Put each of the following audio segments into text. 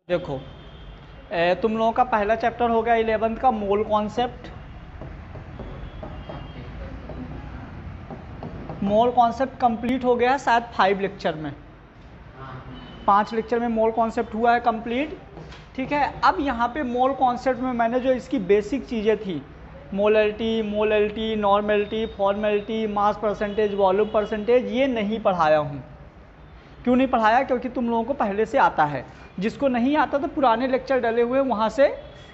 देखो तुम लोगों का पहला चैप्टर हो गया 11th का mole concept. Mole concept complete हो गया है शायद 5 लेक्चर में, 5 लेक्चर में मोल कॉन्सेप्ट हुआ है कंप्लीट। ठीक है, अब यहाँ पे मोल कॉन्सेप्ट में मैंने जो इसकी बेसिक चीज़ें थी, molality, normality, formality, mass percentage, volume percentage, ये नहीं पढ़ाया हूँ। क्यों नहीं पढ़ाया? क्योंकि तुम लोगों को पहले से आता है। जिसको नहीं आता तो पुराने लेक्चर डले हुए वहाँ से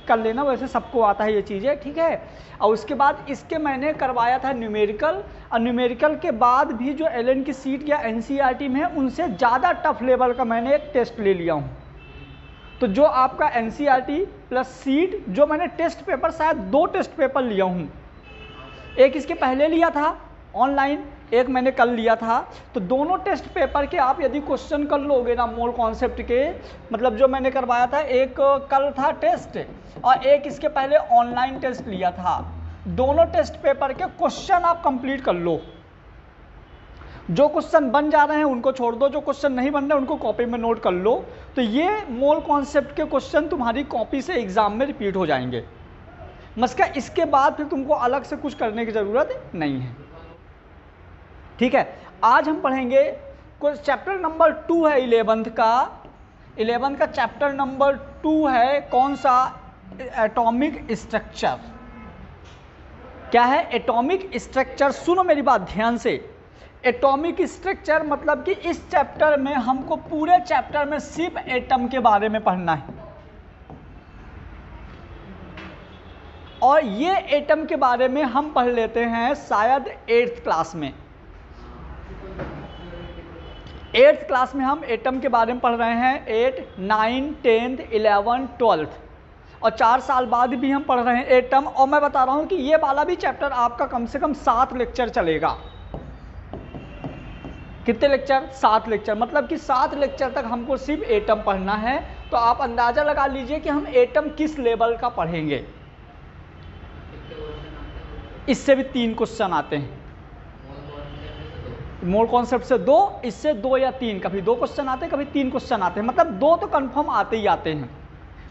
कर लेना, वैसे सबको आता है ये चीज़ें। ठीक है, और उसके बाद इसके मैंने करवाया था न्यूमेरिकल, और न्यूमेरिकल के बाद भी जो एलन की सीट या एनसीईआरटी में है उनसे ज़्यादा टफ लेवल का मैंने एक टेस्ट ले लिया हूँ। तो जो आपका एनसीईआरटी प्लस सीट, जो मैंने टेस्ट पेपर शायद 2 टेस्ट पेपर लिया हूँ, एक इसके पहले लिया था ऑनलाइन, एक मैंने कल लिया था। तो दोनों टेस्ट पेपर के आप यदि क्वेश्चन कर लोगे ना मोल कॉन्सेप्ट के, मतलब जो मैंने करवाया था, एक कल था टेस्ट और एक इसके पहले ऑनलाइन टेस्ट लिया था, दोनों टेस्ट पेपर के क्वेश्चन आप कंप्लीट कर लो। जो क्वेश्चन बन जा रहे हैं उनको छोड़ दो, जो क्वेश्चन नहीं बन रहे उनको कॉपी में नोट कर लो। तो ये मोल कॉन्सेप्ट के क्वेश्चन तुम्हारी कॉपी से एग्जाम में रिपीट हो जाएंगे। मस्का इसके बाद फिर तुमको अलग से कुछ करने की ज़रूरत नहीं है। ठीक है, आज हम पढ़ेंगे कुछ चैप्टर नंबर 2 है 11th का चैप्टर नंबर 2 है। कौन सा? Atomic structure. क्या है? Atomic structure. सुनो मेरी बात ध्यान से। एटॉमिक स्ट्रक्चर मतलब कि इस चैप्टर में हमको पूरे चैप्टर में सिर्फ एटम के बारे में पढ़ना है, और ये एटम के बारे में हम पढ़ लेते हैं शायद 8th क्लास में। 8th क्लास में हम एटम के बारे में पढ़ रहे हैं, 8, 9, 10, 11, 12, और 4 साल बाद भी हम पढ़ रहे हैं एटम। और मैं बता रहा हूं कि ये वाला भी चैप्टर आपका कम से कम 7 लेक्चर चलेगा। कितने लेक्चर? 7 लेक्चर। मतलब कि 7 लेक्चर तक हमको सिर्फ एटम पढ़ना है। तो आप अंदाजा लगा लीजिए कि हम एटम किस लेवल का पढ़ेंगे। इससे भी 3 क्वेश्चन आते हैं। मोल कॉन्सेप्ट से 2, इससे 2 या 3, कभी 2 क्वेश्चन आते हैं, कभी 3 क्वेश्चन आते हैं। मतलब 2 तो कंफर्म आते ही आते हैं।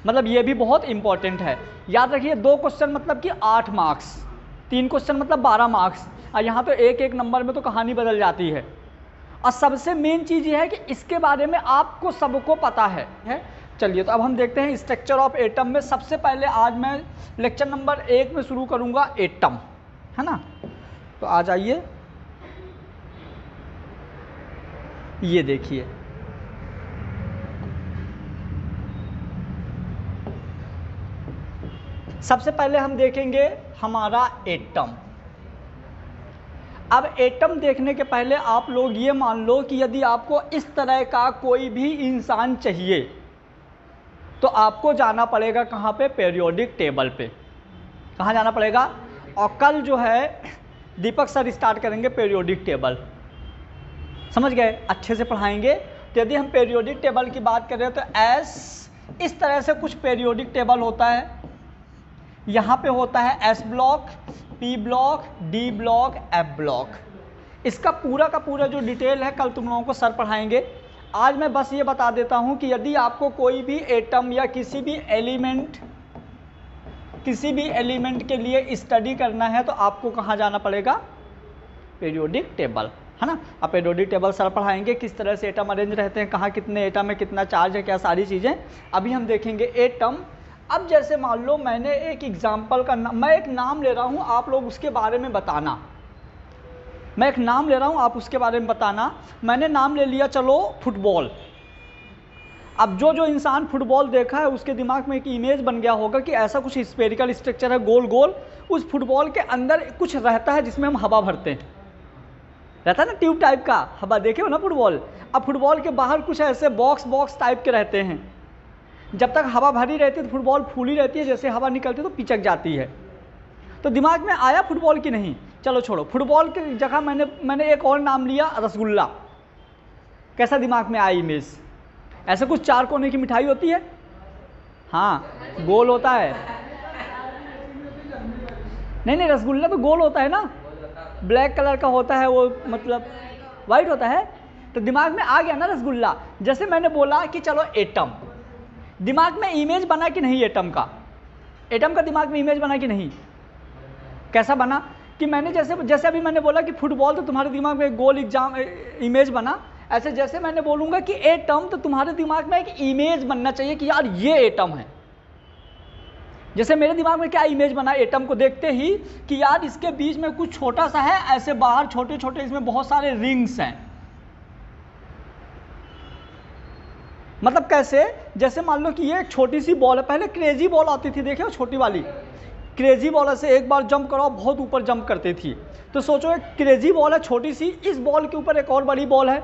मतलब ये भी बहुत इंपॉर्टेंट है, याद रखिए। 2 क्वेश्चन मतलब कि 8 मार्क्स, 3 क्वेश्चन मतलब 12 मार्क्स। और यहाँ तो एक नंबर में तो कहानी बदल जाती है। और सबसे मेन चीज़ ये है कि इसके बारे में आपको सबको पता है। चलिए, तो अब हम देखते हैं स्ट्रक्चर ऑफ एटम में। सबसे पहले आज मैं लेक्चर नंबर 1 में शुरू करूँगा एटम, है ना। तो आ जाइए, ये देखिए, सबसे पहले हम देखेंगे हमारा एटम। अब एटम देखने के पहले आप लोग ये मान लो कि यदि आपको इस तरह का कोई भी इंसान चाहिए तो आपको जाना पड़ेगा कहाँ पे? पीरियोडिक टेबल पे। कहाँ जाना पड़ेगा? और कल जो है दीपक सर स्टार्ट करेंगे पीरियोडिक टेबल। समझ गए? अच्छे से पढ़ाएंगे। तो यदि हम पीरियोडिक टेबल की बात करें तो इस तरह से कुछ पीरियोडिक टेबल होता है। यहाँ पे होता है S block, P block, D block, F block. इसका पूरा का पूरा जो डिटेल है कल तुम लोगों को सर पढ़ाएंगे। आज मैं बस ये बता देता हूँ कि यदि आपको कोई भी एटम या किसी भी एलिमेंट के लिए स्टडी करना है तो आपको कहाँ जाना पड़ेगा? पीरियोडिक टेबल, है ना। अब पीरियोडिक टेबल सर पढ़ाएंगे, किस तरह से एटम अरेंज रहते हैं, कहाँ कितने एटम है, कितना चार्ज है, क्या सारी चीज़ें अभी हम देखेंगे। एटम, अब जैसे मान लो मैंने एक एग्जाम्पल का मैं एक नाम ले रहा हूँ, आप लोग उसके बारे में बताना। मैं एक नाम ले रहा हूँ, आप उसके बारे में बताना। मैंने नाम ले लिया, चलो फुटबॉल। अब जो इंसान फुटबॉल देखा है उसके दिमाग में एक इमेज बन गया होगा कि ऐसा कुछ स्फेरिकल स्ट्रक्चर है, गोल गोल। उस फुटबॉल के अंदर कुछ रहता है जिसमें हम हवा भरते हैं, रहता है ना ट्यूब टाइप का। हवा देखे हो ना फुटबॉल। अब फुटबॉल के बाहर कुछ ऐसे बॉक्स टाइप के रहते हैं। जब तक हवा भरी रहती है तो फुटबॉल फूली रहती है, जैसे हवा निकलती है तो पिचक जाती है। तो दिमाग में आया फुटबॉल की नहीं, चलो छोड़ो। फुटबॉल की जगह मैंने एक और नाम लिया, रसगुल्ला। कैसा दिमाग में आया इमेज? ऐसे कुछ 4 कोने की मिठाई होती है, हाँ गोल होता है। नहीं, रसगुल्ला तो गोल होता है ना, ब्लैक कलर का होता है वो, मतलब वाइट होता है। तो दिमाग में आ गया ना रसगुल्ला। जैसे मैंने बोला कि चलो एटम, दिमाग में इमेज बना कि नहीं एटम का? एटम का दिमाग में इमेज बना कि नहीं? कैसा बना कि मैंने जैसे अभी मैंने बोला कि फुटबॉल, तो तुम्हारे दिमाग में एक गोल इमेज बना, ऐसे जैसे मैंने बोलूंगा कि एटम, तो तुम्हारे दिमाग में एक इमेज बनना चाहिए कि यार ये एटम है। जैसे मेरे दिमाग में क्या इमेज बना एटम को देखते ही कि यार इसके बीच में कुछ छोटा सा है, ऐसे बाहर छोटे छोटे इसमें बहुत सारे रिंग्स हैं। मतलब कैसे? जैसे मान लो कि ये एक छोटी सी बॉल है, पहले क्रेजी बॉल आती थी, देखे हो छोटी वाली क्रेजी बॉल, से एक बार जंप करो बहुत ऊपर जंप करती थी। तो सोचो एक क्रेजी बॉल है छोटी सी, इस बॉल के ऊपर एक और बड़ी बॉल है,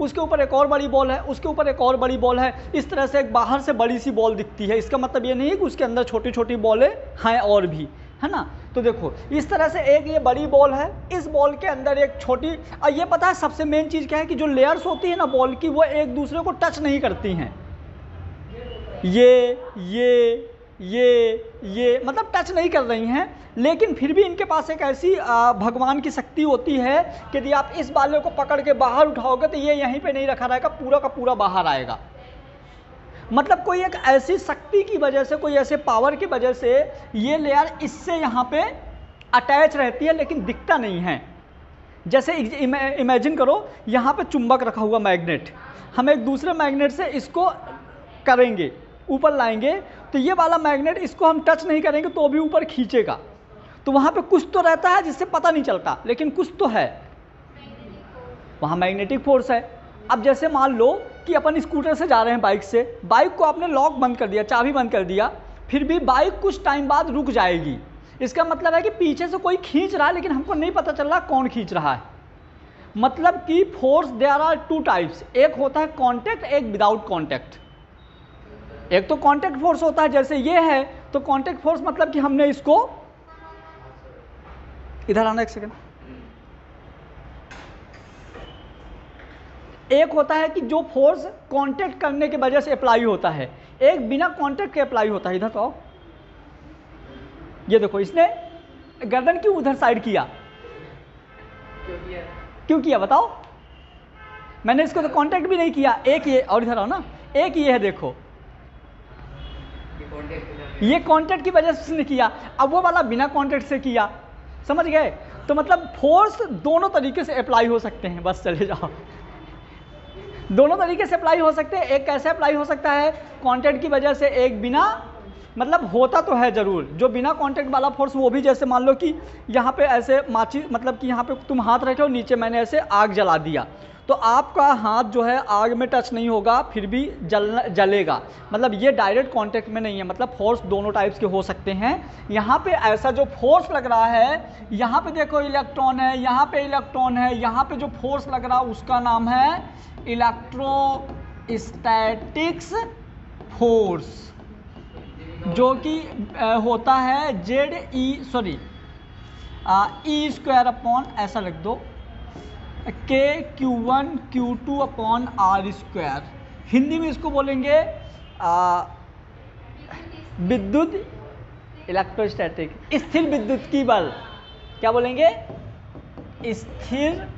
उसके ऊपर एक और बड़ी बॉल है, उसके ऊपर एक और बड़ी बॉल है, इस तरह से एक बाहर से बड़ी सी बॉल दिखती है। इसका मतलब ये नहीं है कि उसके अंदर छोटी छोटी बॉलें हैं और भी, है ना। तो देखो इस तरह से एक ये बड़ी बॉल है, इस बॉल के अंदर एक छोटी, और ये पता है सबसे मेन चीज़ क्या है कि जो लेयर्स होती है ना बॉल की, वो एक दूसरे को टच नहीं करती हैं। ये मतलब टच नहीं कर रही हैं, लेकिन फिर भी इनके पास एक ऐसी भगवान की शक्ति होती है कि यदि आप इस बाले को पकड़ के बाहर उठाओगे तो ये यहीं पे नहीं रखा रहेगा, पूरा का पूरा बाहर आएगा। मतलब कोई एक ऐसी शक्ति की वजह से, कोई ऐसे पावर की वजह से ये लेयर इससे यहाँ पे अटैच रहती है, लेकिन दिखता नहीं है। जैसे इमेजिन करो यहाँ पे चुंबक रखा हुआ मैग्नेट, हम एक दूसरे मैग्नेट से इसको करेंगे, ऊपर लाएंगे, तो ये वाला मैग्नेट इसको हम टच नहीं करेंगे तो भी ऊपर खींचेगा। तो वहाँ पे कुछ तो रहता है जिससे पता नहीं चलता, लेकिन कुछ तो है, वहाँ मैग्नेटिक फोर्स है। अब जैसे मान लो कि अपन स्कूटर से जा रहे हैं बाइक से, बाइक को आपने लॉक बंद कर दिया, चाबी बंद कर दिया, फिर भी बाइक कुछ टाइम बाद रुक जाएगी। इसका मतलब है कि पीछे से कोई खींच रहा है, लेकिन हमको नहीं पता चल रहा कौन खींच रहा है। मतलब कि force there are two types, एक होता है कॉन्टैक्ट, एक विदाउट कॉन्टैक्ट। एक तो कॉन्टैक्ट फोर्स होता है, जैसे ये है, तो कॉन्टैक्ट फोर्स मतलब कि हमने इसको, इधर आना एक सेकंड, एक होता है कि जो फोर्स कांटेक्ट करने की वजह से अप्लाई होता है, एक बिना कांटेक्ट के अप्लाई होता है। इधर तो आओ, ये देखो इसने गर्दन क्यों उधर साइड किया, क्यों किया बताओ? मैंने इसको तो कांटेक्ट भी नहीं किया, एक ये, और इधर आओ ना, एक ये है देखो, ये कांटेक्ट की वजह से उसने किया, अब वो वाला बिना कांटेक्ट से किया, समझ गए? तो मतलब फोर्स दोनों तरीके से अप्लाई हो सकते हैं, बस चले जाओ, दोनों तरीके से अप्लाई हो सकते हैं। एक कैसे अप्लाई हो सकता है कांटेक्ट की वजह से, एक बिना, मतलब होता तो है जरूर, जो बिना कांटेक्ट वाला फोर्स वो भी, जैसे मान लो कि यहाँ पे ऐसे माची, मतलब कि यहाँ पे तुम हाथ रखे हो, नीचे मैंने ऐसे आग जला दिया, तो आपका हाथ जो है आग में टच नहीं होगा, फिर भी जलेगा, मतलब ये डायरेक्ट कांटेक्ट में नहीं है। मतलब फोर्स दोनों टाइप्स के हो सकते हैं। यहाँ पे ऐसा जो फोर्स लग रहा है, यहाँ पे देखो इलेक्ट्रॉन है, यहाँ पे इलेक्ट्रॉन है, यहाँ पे जो फोर्स लग रहा है उसका नाम है इलेक्ट्रोस्टैटिक्स फोर्स, जो कि होता है E स्क्वायर अपॉन, ऐसा लिख दो, Q1 Q2 upon R square. Hindi में इसको बोलेंगे विद्युत, इलेक्ट्रोस्टैटिक, स्थिर विद्युत की बल, क्या बोलेंगे? स्थिर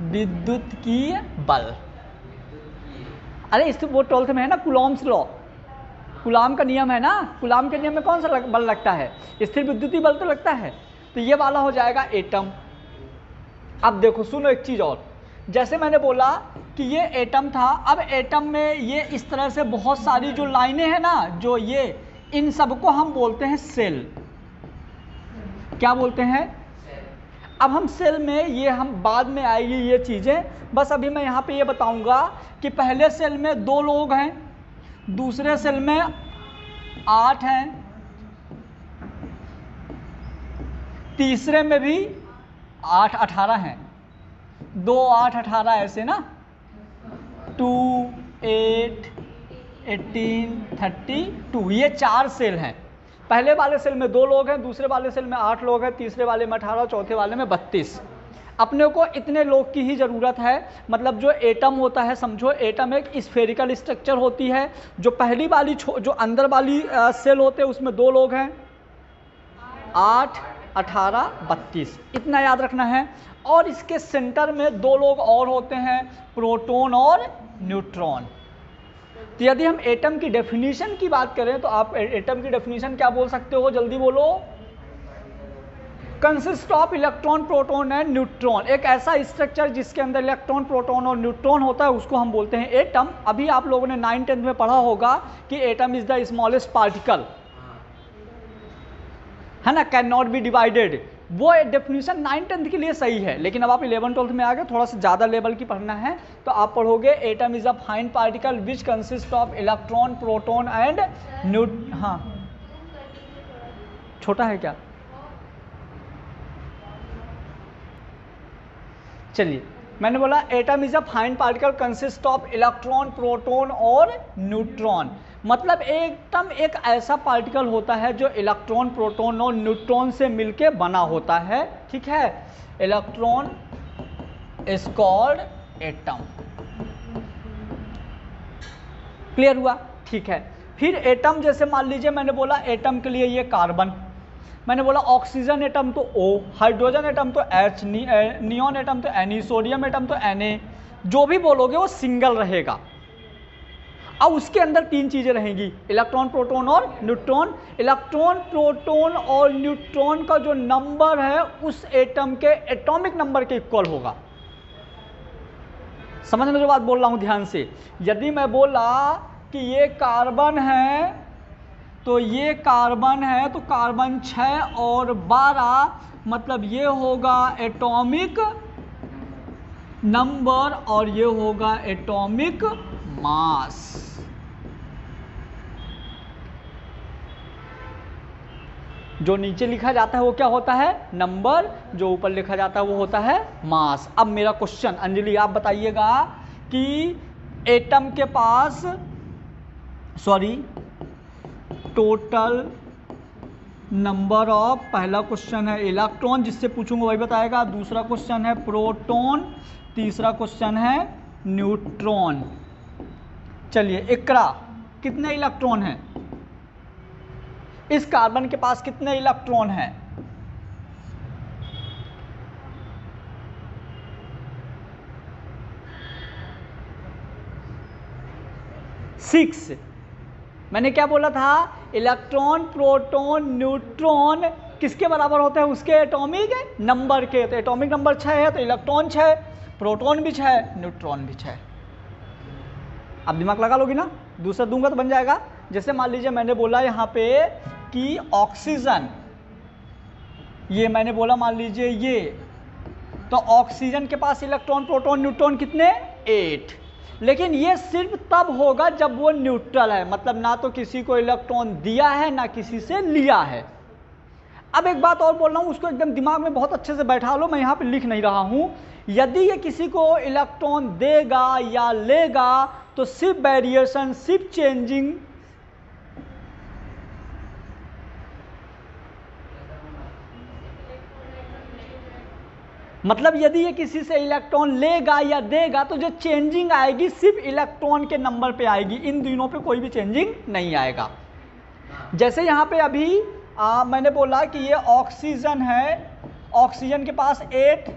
विद्युत की बल। अरे इस वो 12th में है ना, कूलॉम्स लॉ, कूलाम का नियम है ना, कूलाम के नियम में कौन सा बल लगता है? स्थिर विद्युतीय बल तो लगता है। तो ये वाला हो जाएगा एटम। अब देखो सुनो एक चीज़ और, जैसे मैंने बोला कि ये एटम था, अब एटम में ये इस तरह से बहुत सारी जो लाइनें हैं ना, जो ये, इन सबको हम बोलते हैं सेल। क्या बोलते हैं? अब हम सेल में, ये हम बाद में आएगी ये चीज़ें, बस अभी मैं यहाँ पे ये बताऊँगा कि पहले सेल में 2 लोग हैं, दूसरे सेल में 8 हैं, तीसरे में भी 8, 18 हैं, 2, 8, 18 ऐसे ना, 2, 8, 18, 32, ये 4 सेल हैं। पहले वाले सेल में 2 लोग हैं, दूसरे वाले सेल में 8 लोग हैं, तीसरे वाले में 18, चौथे वाले में 32। अपने को इतने लोग की ही ज़रूरत है। मतलब जो एटम होता है, समझो एटम एक स्फेरिकल स्ट्रक्चर होती है। जो पहली वाली जो अंदर वाली सेल होते हैं उसमें 2 लोग हैं, 8, 18, 32, इतना याद रखना है। और इसके सेंटर में 2 लोग और होते हैं, प्रोटॉन और न्यूट्रॉन। तो यदि हम एटम की डेफिनेशन की बात करें तो आप एटम की डेफिनेशन क्या बोल सकते हो, जल्दी बोलो। Consist of electron, proton and neutron. एक ऐसा स्ट्रक्चर जिसके अंदर इलेक्ट्रॉन, प्रोटॉन और न्यूट्रॉन होता है उसको हम बोलते हैं एटम। अभी आप लोगों ने 9th-10th में पढ़ा होगा कि atom is the smallest particle, है ना, कैन नॉट बी डिवाइडेड। वो डेफिनेशन 9th-10th के लिए सही है, लेकिन अब आप 11th-12th में आ गए, थोड़ा सा ज़्यादा लेवल की पढ़ना है तो आप पढ़ोगे atom is a fine particle which consist of electron, proton and हाँ, छोटा है क्या? चलिए, मैंने बोला atom is a fine particle consist of electron, proton और न्यूट्रॉन। मतलब एटम एक ऐसा पार्टिकल होता है जो इलेक्ट्रॉन, प्रोटॉन और न्यूट्रॉन से मिलके बना होता है, ठीक है। Electron is called atom. Clear हुआ? ठीक है। फिर एटम, जैसे मान लीजिए मैंने बोला एटम के लिए ये कार्बन, मैंने बोला ऑक्सीजन एटम तो O, हाइड्रोजन एटम तो H, नियॉन एटम तो Na, सोडियम एटम तो Na, जो भी बोलोगे वो सिंगल रहेगा। अब उसके अंदर 3 चीजें रहेंगी, इलेक्ट्रॉन, प्रोटॉन और न्यूट्रॉन। इलेक्ट्रॉन, प्रोटॉन और न्यूट्रॉन का जो नंबर है उस एटम के एटॉमिक नंबर के इक्वल होगा। समझ में जो बात बोल रहा हूं ध्यान से। यदि मैं बोला कि ये कार्बन है तो ये कार्बन है, तो कार्बन 6 और 12, मतलब ये होगा एटॉमिक नंबर और ये होगा एटॉमिक मास। जो नीचे लिखा जाता है वो क्या होता है? नंबर। जो ऊपर लिखा जाता है वो होता है मास। अब मेरा क्वेश्चन, अंजलि आप बताइएगा कि एटम के पास, टोटल नंबर ऑफ, पहला क्वेश्चन है इलेक्ट्रॉन, जिससे पूछूंगा वही बताएगा। दूसरा क्वेश्चन है प्रोटॉन, तीसरा क्वेश्चन है न्यूट्रॉन। चलिए, इकरा कितने इलेक्ट्रॉन हैं? इस कार्बन के पास कितने इलेक्ट्रॉन हैं? 6। मैंने क्या बोला था? इलेक्ट्रॉन, प्रोटॉन, न्यूट्रॉन किसके बराबर होते हैं? उसके एटॉमिक नंबर के। तो एटॉमिक नंबर 6 है तो इलेक्ट्रॉन 6, प्रोटॉन भी 6, न्यूट्रॉन भी 6। अब दिमाग लगा लोगी ना, दूसरा दूंगा तो बन जाएगा। जैसे मान लीजिए मैंने बोला यहाँ पे कि ऑक्सीजन, ये मैंने बोला मान लीजिए ये, तो ऑक्सीजन के पास इलेक्ट्रॉन, प्रोटॉन, न्यूट्रॉन कितने? 8। लेकिन ये सिर्फ तब होगा जब वो न्यूट्रल है, मतलब ना तो किसी को इलेक्ट्रॉन दिया है ना किसी से लिया है। अब एक बात और बोल रहा हूँ, उसको एकदम दिमाग में बहुत अच्छे से बैठा लो, मैं यहाँ पे लिख नहीं रहा हूँ। यदि ये किसी को इलेक्ट्रॉन देगा या लेगा तो सिर्फ वेरिएशन, सिर्फ चेंजिंग, मतलब यदि ये किसी से इलेक्ट्रॉन लेगा या देगा तो जो चेंजिंग आएगी सिर्फ इलेक्ट्रॉन के नंबर पे आएगी, इन तीनों पे कोई भी चेंजिंग नहीं आएगा। जैसे यहाँ पे अभी मैंने बोला कि ये ऑक्सीजन है, ऑक्सीजन के पास 8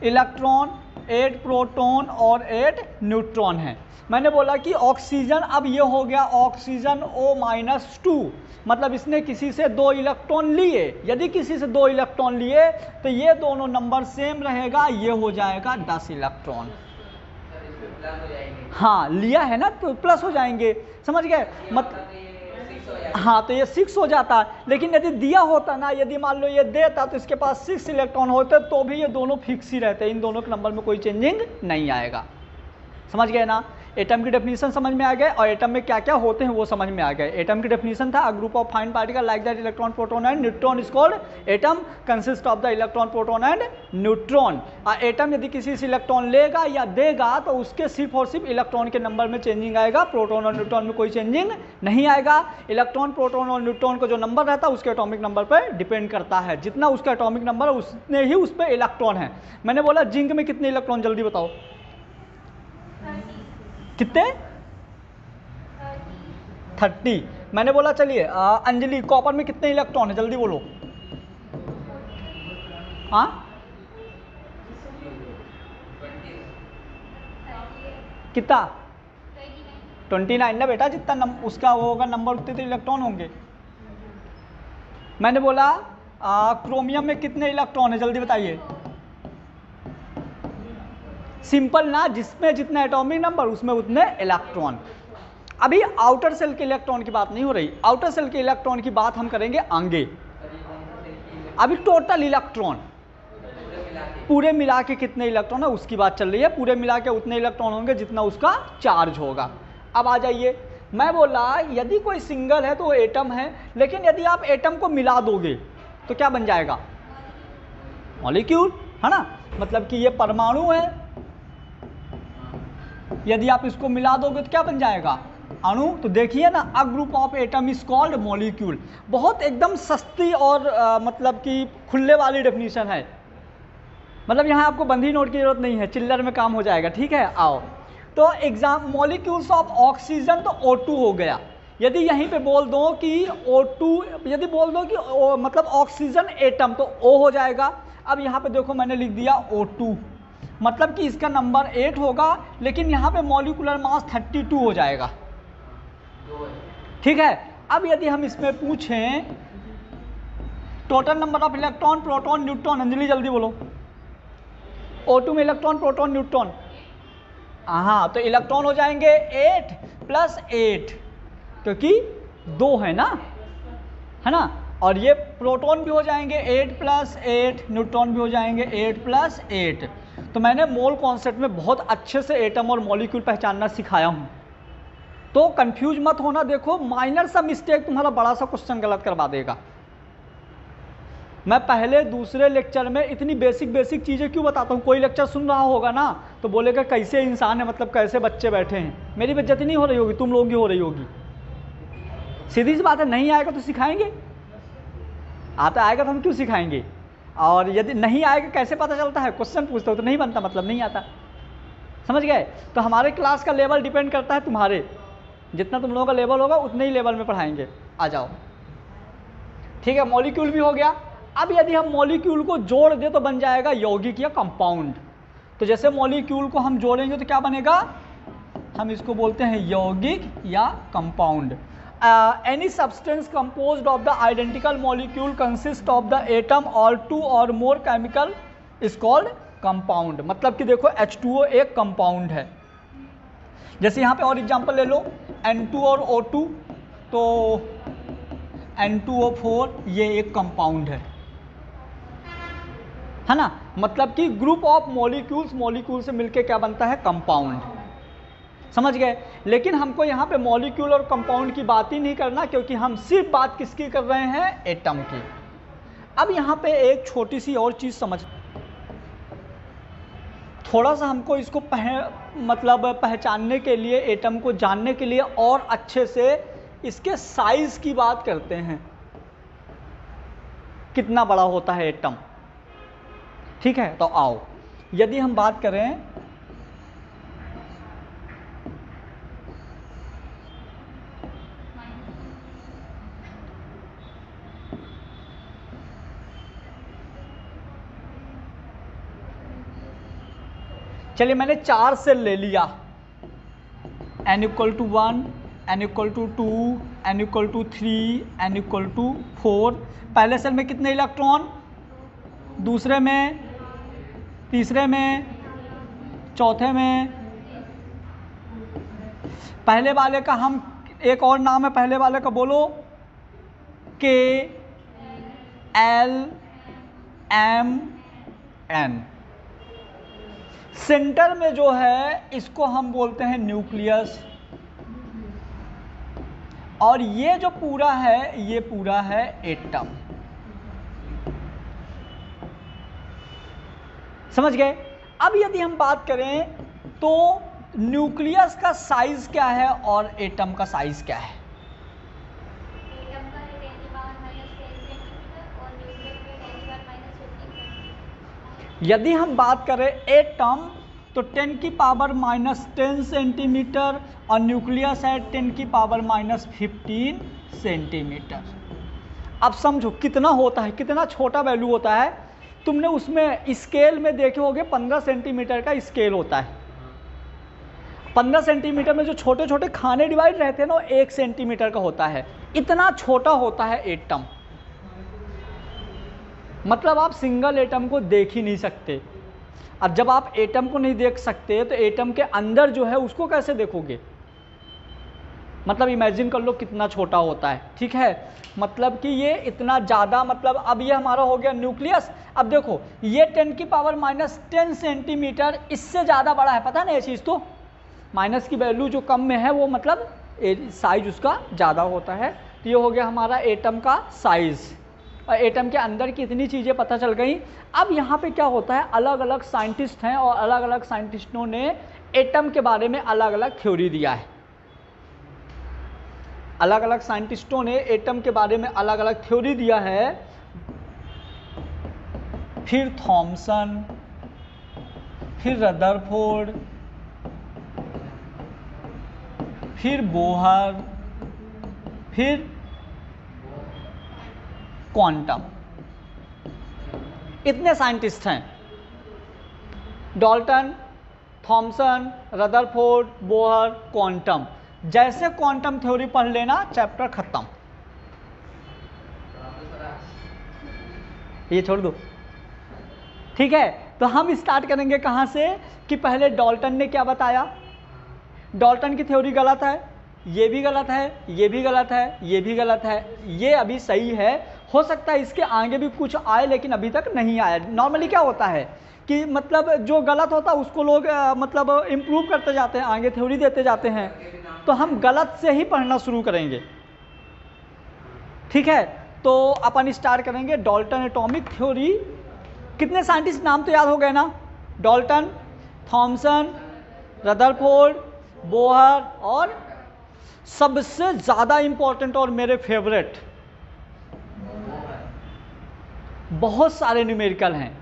इलेक्ट्रॉन, 8 प्रोटॉन और 8 न्यूट्रॉन है। मैंने बोला कि ऑक्सीजन, अब ये हो गया ऑक्सीजन O-2, मतलब इसने किसी से 2 इलेक्ट्रॉन लिए। यदि किसी से 2 इलेक्ट्रॉन लिए तो ये दोनों नंबर सेम रहेगा, ये हो जाएगा 10 इलेक्ट्रॉन। हाँ, लिया है ना तो प्लस हो जाएंगे, समझ गए? हाँ, तो ये 6 हो जाता। लेकिन यदि दिया होता ना, यदि मान लो ये देता तो इसके पास 6 इलेक्ट्रॉन होते तो भी ये दोनों फिक्स ही रहते, इन दोनों के नंबर में कोई चेंजिंग नहीं आएगा। समझ गए ना? एटम की डेफिनेशन समझ में आ गए और एटम में क्या क्या होते हैं वो समझ में आ गए। एटम की डेफिनेशन था, a group of fine particle like that electron, proton and neutron is called atom, consist of the electron, proton and neutron. Atom यदि किसी से इलेक्ट्रॉन लेगा या देगा तो उसके सिर्फ और सिर्फ इलेक्ट्रॉन के नंबर में चेंजिंग आएगा, प्रोटॉन और न्यूट्रॉन में कोई चेंजिंग नहीं आएगा। इलेक्ट्रॉन, प्रोटॉन और न्यूट्रॉन का जो नंबर रहता है उसके एटॉमिक नंबर पर डिपेंड करता है, जितना उसका एटॉमिक नंबर है उतने ही उस पर इलेक्ट्रॉन है। मैंने बोला जिंक में कितने इलेक्ट्रॉन, जल्दी बताओ कितने? 30। मैंने बोला चलिए अंजलि, कॉपर में कितने इलेक्ट्रॉन है, जल्दी बोलो। हाँ, कितना 29 ना बेटा, जितना उसका वो होगा नंबर उतने तो इलेक्ट्रॉन होंगे। मैंने बोला क्रोमियम में कितने इलेक्ट्रॉन है, जल्दी बताइए। सिंपल ना, जिसमें जितने एटॉमिक नंबर उसमें उतने इलेक्ट्रॉन। अभी आउटर सेल के इलेक्ट्रॉन की बात नहीं हो रही, आउटर सेल के इलेक्ट्रॉन की बात हम करेंगे आगे। अभी टोटल इलेक्ट्रॉन पूरे मिला के कितने इलेक्ट्रॉन है उसकी बात चल रही है। पूरे मिला के उतने इलेक्ट्रॉन होंगे जितना उसका चार्ज होगा। अब आ जाइए, मैं बोला यदि कोई सिंगल है तो वो एटम है, लेकिन यदि आप एटम को मिला दोगे तो क्या बन जाएगा, मॉलिक्यूल, है ना। मतलब कि ये परमाणु है, यदि आप इसको मिला दोगे तो क्या बन जाएगा, अणु। तो देखिए ना, a group of atom is called molecule. बहुत एकदम सस्ती और मतलब कि खुले वाली डेफिनेशन है। मतलब यहाँ आपको बंधी नोट की जरूरत नहीं है, चिल्लर में काम हो जाएगा, ठीक है। आओ तो एग्जाम, मॉलिक्यूल्स ऑफ ऑक्सीजन तो O2 हो गया। यदि यहीं पे बोल दो कि O2, यदि बोल दो कि मतलब ऑक्सीजन एटम तो O हो जाएगा। अब यहाँ पे देखो मैंने लिख दिया O2, मतलब कि इसका नंबर 8 होगा, लेकिन यहाँ पे मॉलिक्यूलर मास 32 हो जाएगा, ठीक है। अब यदि हम इसमें पूछें total number of electron, proton, neutron, Anjali जल्दी बोलो। O2 में इलेक्ट्रॉन, प्रोटॉन, न्यूट्रॉन, हाँ, तो इलेक्ट्रॉन हो जाएंगे 8 + 8, क्योंकि 2 है ना। और ये प्रोटॉन भी हो जाएंगे 8 + 8, न्यूट्रॉन भी हो जाएंगे 8 + 8। तो मैंने मोल कॉन्सेप्ट में बहुत अच्छे से एटम और मॉलिक्यूल पहचानना सिखाया हूँ, तो कंफ्यूज मत होना। देखो माइनर सा मिस्टेक तुम्हारा बड़ा सा क्वेश्चन गलत करवा देगा। मैं पहले दूसरे लेक्चर में इतनी बेसिक चीज़ें क्यों बताता हूँ। कोई लेक्चर सुन रहा होगा ना तो बोलेगा कैसे इंसान है, मतलब कैसे बच्चे बैठे हैं। मेरी बेइज्जती नहीं हो रही होगी, तुम लोगों की हो रही होगी। सीधी सी बात है, नहीं आएगा तो सिखाएंगे, आता आएगा तो हम क्यों सिखाएंगे। और यदि नहीं आएगा कैसे पता चलता है, क्वेश्चन पूछते हो तो नहीं बनता, मतलब नहीं आता, समझ गए। तो हमारे क्लास का लेवल डिपेंड करता है तुम्हारे, जितना तुम लोगों का लेवल होगा उतने ही लेवल में पढ़ाएंगे। आ जाओ, ठीक है। मॉलिक्यूल भी हो गया। अब यदि हम मॉलिक्यूल को जोड़ दें तो बन जाएगा यौगिक या कंपाउंड। तो जैसे मॉलिक्यूल को हम जोड़ेंगे तो क्या बनेगा, हम इसको बोलते हैं यौगिक या compound. Any substance composed of the identical molecule consist of the atom और 2 और more chemical is called compound. मतलब कि देखो H2O एक कंपाउंड है। जैसे यहाँ पे और एग्जांपल ले लो, N2 और O2, तो N2O4 ये एक कंपाउंड है ना। मतलब कि ग्रुप ऑफ मॉलिक्यूल्स, मॉलिक्यूल से मिलके क्या बनता है, कंपाउंड, समझ गए। लेकिन हमको यहाँ पे मॉलिक्यूल और कंपाउंड की बात ही नहीं करना, क्योंकि हम सिर्फ बात किसकी कर रहे हैं, एटम की। अब यहाँ पे एक छोटी सी और चीज़ समझ, थोड़ा सा हमको इसको मतलब पहचानने के लिए, एटम को जानने के लिए और अच्छे से इसके साइज की बात करते हैं, कितना बड़ा होता है एटम, ठीक है। तो आओ, यदि हम बात करें चलिए, मैंने 4 सेल ले लिया, n = 1, n = 2, n = 3, n = 4। पहले सेल में कितने इलेक्ट्रॉन, दूसरे में, तीसरे में, चौथे में। पहले वाले का हम एक और नाम है, पहले वाले का बोलो, K L M N। Centre में जो है इसको हम बोलते हैं न्यूक्लियस, और ये जो पूरा है ये पूरा है एटम, समझ गए। अब यदि हम बात करें तो न्यूक्लियस का साइज क्या है और एटम का साइज क्या है, यदि हम बात करें एटम तो 10⁻⁻10 सेंटीमीटर और न्यूक्लियस है 10⁻⁻15 सेंटीमीटर। अब समझो कितना होता है, कितना छोटा वैल्यू होता है। तुमने उसमें स्केल में देखे होगे 15 सेंटीमीटर का स्केल होता है, 15 सेंटीमीटर में जो छोटे छोटे खाने डिवाइड रहते हैं ना, 1 सेंटीमीटर का होता है। इतना छोटा होता है एटम, मतलब आप सिंगल एटम को देख ही नहीं सकते। अब जब आप एटम को नहीं देख सकते तो एटम के अंदर जो है उसको कैसे देखोगे? मतलब इमेजिन कर लो कितना छोटा होता है, ठीक है। मतलब कि ये इतना ज़्यादा, मतलब अब ये हमारा हो गया न्यूक्लियस। अब देखो ये 10⁻⁻10 सेंटीमीटर, इससे ज़्यादा बड़ा है, पता नहीं ये चीज़ तो। माइनस की वैल्यू जो कम में है वो मतलब साइज उसका ज़्यादा होता है। तो ये हो गया हमारा एटम का साइज़, और एटम के अंदर की इतनी चीज़ें पता चल गई। अब यहाँ पे क्या होता है, अलग अलग साइंटिस्ट हैं और अलग अलग साइंटिस्टों ने एटम के बारे में अलग अलग थ्योरी दिया है। अलग अलग साइंटिस्टों ने एटम के बारे में अलग अलग थ्योरी दिया है। फिर थॉमसन, फिर रदरफोर्ड, फिर बोहर, फिर क्वांटम, इतने साइंटिस्ट हैं। Dalton, Thomson, Rutherford, Bohr, quantum. जैसे क्वांटम थ्योरी पढ़ लेना, चैप्टर खत्म। ये छोड़ दो, ठीक है। तो हम स्टार्ट करेंगे कहाँ से कि पहले डाल्टन ने क्या बताया। डाल्टन की थ्योरी गलत है, ये भी गलत है, ये भी गलत है, ये भी गलत है, ये अभी सही है। हो सकता है इसके आगे भी कुछ आए, लेकिन अभी तक नहीं आया। नॉर्मली क्या होता है कि मतलब जो गलत होता है उसको लोग मतलब इम्प्रूव करते जाते हैं, आगे थ्योरी देते जाते हैं। तो हम गलत से ही पढ़ना शुरू करेंगे, ठीक है। तो अपन स्टार्ट करेंगे डाल्टन एटॉमिक थ्योरी। कितने साइंटिस्ट नाम तो याद हो गए ना, डाल्टन, थॉमसन, रदरफोर्ड, बोहर, और सबसे ज़्यादा इंपॉर्टेंट और मेरे फेवरेट, बहुत सारे न्यूमेरिकल हैं।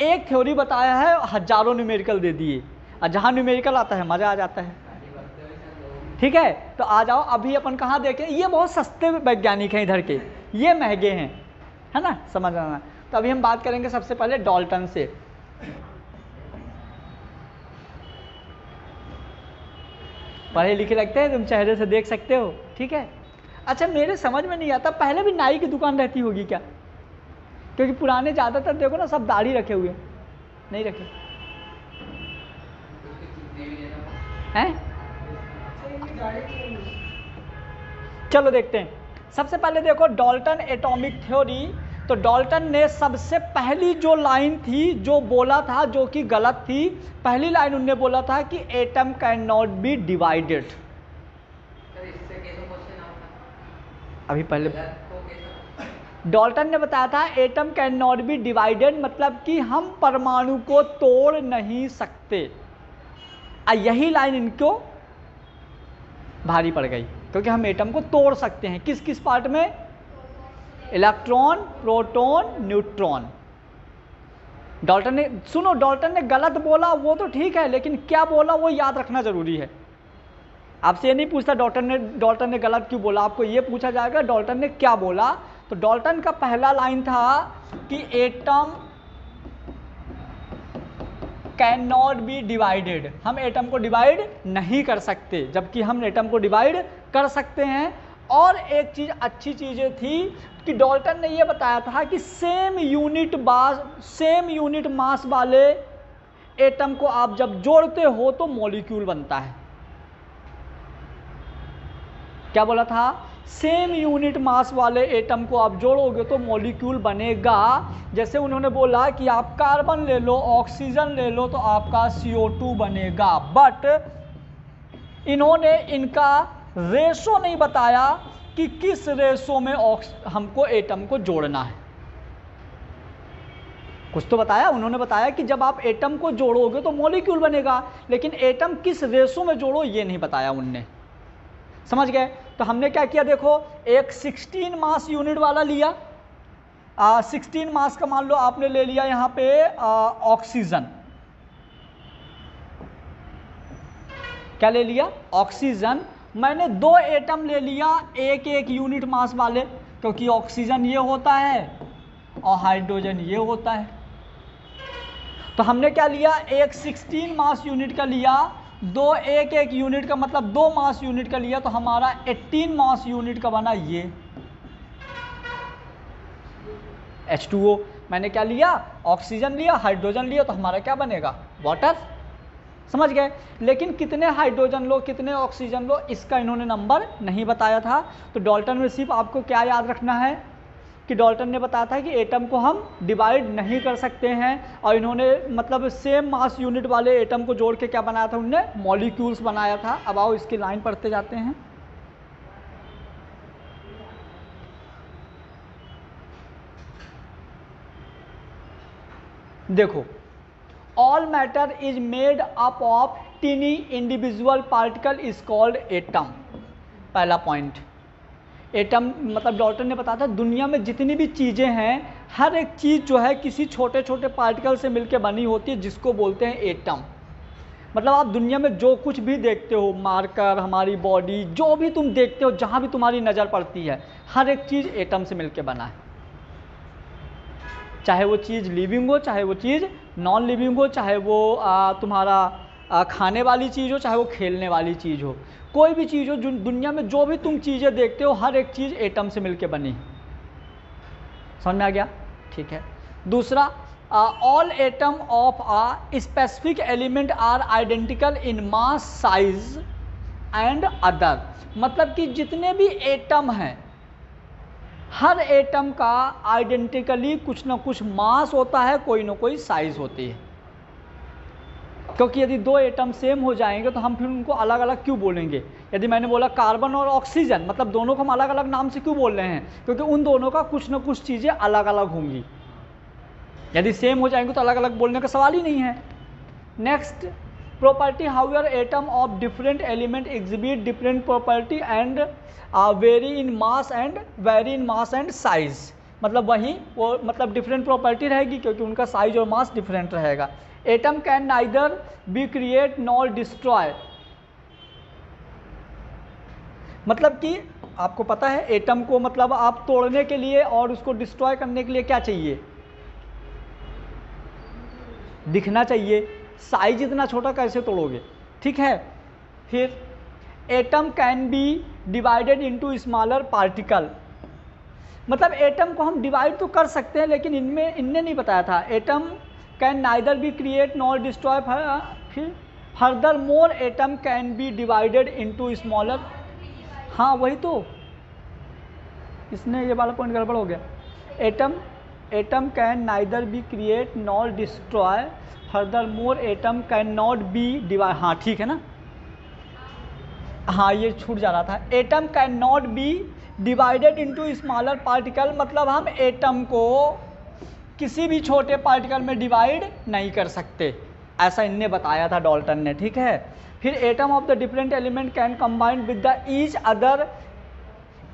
एक थ्योरी बताया है, हजारों न्यूमेरिकल दे दिए, और जहाँ न्यूमेरिकल आता है मज़ा आ जाता है, ठीक है। तो आ जाओ, अभी अपन कहाँ देखें। ये बहुत सस्ते वैज्ञानिक हैं इधर के, ये महंगे हैं, है ना, समझ आना। तो अभी हम बात करेंगे सबसे पहले डाल्टन से। पढ़े लिखे लगते हैं, तुम चेहरे से देख सकते हो, ठीक है। अच्छा, मेरे समझ में नहीं आता, पहले भी नाई की दुकान रहती होगी क्या? क्योंकि पुराने ज़्यादातर देखो ना सब दाढ़ी रखे हुए, नहीं रखे हैं। चलो देखते हैं। सबसे पहले देखो डाल्टन एटॉमिक थ्योरी। तो डाल्टन ने सबसे पहली जो लाइन थी जो बोला था, जो कि गलत थी, पहली लाइन उनने बोला था कि atom can not be divided. अभी पहले डाल्टन ने बताया था atom can not be divided, मतलब कि हम परमाणु को तोड़ नहीं सकते। यही लाइन इनको भारी पड़ गई, क्योंकि हम एटम को तोड़ सकते हैं। किस किस पार्ट में? Electron, proton, neutron. डाल्टन ने, सुनो, डाल्टन ने गलत बोला वो तो ठीक है, लेकिन क्या बोला वो याद रखना जरूरी है। आपसे ये नहीं पूछता डाल्टन ने गलत क्यों बोला, आपको ये पूछा जाएगा डाल्टन ने क्या बोला। तो डाल्टन का पहला लाइन था कि atom can not be divided, हम एटम को डिवाइड नहीं कर सकते, जबकि हम एटम को डिवाइड कर सकते हैं। और एक चीज, अच्छी चीजें थी कि डाल्टन ने यह बताया था कि सेम यूनिट मास वाले एटम को आप जब जोड़ते हो तो मॉलिक्यूल बनता है। क्या बोला था? सेम यूनिट मास वाले एटम को आप जोड़ोगे तो मॉलिक्यूल बनेगा। जैसे उन्होंने बोला कि आप कार्बन ले लो, ऑक्सीजन ले लो, तो आपका CO2 बनेगा। बट इन्होंने इनका रेशो नहीं बताया कि किस रेशो में हमको एटम को जोड़ना है। कुछ तो बताया, उन्होंने बताया कि जब आप एटम को जोड़ोगे तो मॉलिक्यूल बनेगा, लेकिन एटम किस रेशो में जोड़ो ये नहीं बताया उनने। समझ गए? तो हमने क्या किया, देखो, एक 16 मास यूनिट वाला लिया। 16 मास का मान लो आपने ले लिया यहाँ पे ऑक्सीजन। क्या ले लिया? ऑक्सीजन। मैंने 2 एटम ले लिया, एक एक यूनिट मास वाले, क्योंकि ऑक्सीजन ये होता है और हाइड्रोजन ये होता है। तो हमने क्या लिया, एक 16 मास यूनिट का लिया, दो एक एक यूनिट का मतलब 2 मास यूनिट का लिया तो हमारा 18 मास यूनिट का बना ये H2O। मैंने क्या लिया, ऑक्सीजन लिया, हाइड्रोजन लिया, तो हमारा क्या बनेगा, वाटर। समझ गए। लेकिन कितने हाइड्रोजन लो कितने ऑक्सीजन लो इसका इन्होंने नंबर नहीं बताया था। तो डाल्टन में सिर्फ आपको क्या याद रखना है कि डाल्टन ने बताया था कि एटम को हम डिवाइड नहीं कर सकते हैं, और इन्होंने मतलब सेम मास यूनिट वाले एटम को जोड़ के क्या बनाया था, उन्होंने मॉलिक्यूल्स बनाया था। अब आओ इसकी लाइन पढ़ते जाते हैं। देखो, all matter is made up of tiny individual particle is called atom. पहला पॉइंट, एटम मतलब डाल्टन ने बताया था दुनिया में जितनी भी चीज़ें हैं हर एक चीज़ जो है किसी छोटे छोटे पार्टिकल से मिलकर बनी होती है, जिसको बोलते हैं एटम। मतलब आप दुनिया में जो कुछ भी देखते हो, मार्कर, हमारी बॉडी, जो भी तुम देखते हो, जहाँ भी तुम्हारी नज़र पड़ती है, हर एक चीज़ एटम से मिलकर बना है। चाहे वो चीज़ लिविंग हो, चाहे वो चीज़ नॉन लिविंग हो, चाहे वो तुम्हारा खाने वाली चीज़ हो, चाहे वो खेलने वाली चीज़ हो, कोई भी चीज़ हो, जो दुनिया में जो भी तुम चीज़ें देखते हो हर एक चीज़ एटम से मिलके बनी। समझ में आ गया? ठीक है। दूसरा, all atom of a specific element are identical in mass, size and other. मतलब कि जितने भी एटम हैं हर एटम का आइडेंटिकली कुछ ना कुछ मास होता है, कोई ना कोई साइज होती है। क्योंकि यदि दो एटम सेम हो जाएंगे तो हम फिर उनको अलग अलग क्यों बोलेंगे। यदि मैंने बोला कार्बन और ऑक्सीजन, मतलब दोनों को हम अलग अलग नाम से क्यों बोल रहे हैं, क्योंकि उन दोनों का कुछ ना कुछ चीज़ें अलग अलग होंगी। यदि सेम हो जाएंगे तो अलग अलग बोलने का सवाल ही नहीं है। Next property, however atom of different element exhibit different property and very in mass and size. मतलब वही वो मतलब डिफरेंट प्रॉपर्टी रहेगी क्योंकि उनका साइज और मास डिफरेंट रहेगा। Atom can neither be create nor destroy. मतलब कि आपको पता है एटम को मतलब आप तोड़ने के लिए और उसको डिस्ट्रॉय करने के लिए क्या चाहिए, दिखना चाहिए। साइज इतना छोटा कैसे तोड़ोगे, ठीक है। फिर atom can be divided into smaller particle. मतलब एटम को हम डिवाइड तो कर सकते हैं, लेकिन इनने नहीं बताया था atom can neither be create nor destroy. फिर further more atom can be divided into smaller. हाँ वही तो, इसने ये वाला पॉइंट गड़बड़ हो गया। Atom can neither be create nor destroy, further more atom can not be divide. हाँ ठीक है ना, हाँ ये छूट जा रहा था। Atom can not be divided into smaller particle. मतलब हम एटम को किसी भी छोटे पार्टिकल में डिवाइड नहीं कर सकते, ऐसा इनने बताया था डाल्टन ने, ठीक है। फिर atom of the different element can combine with the each other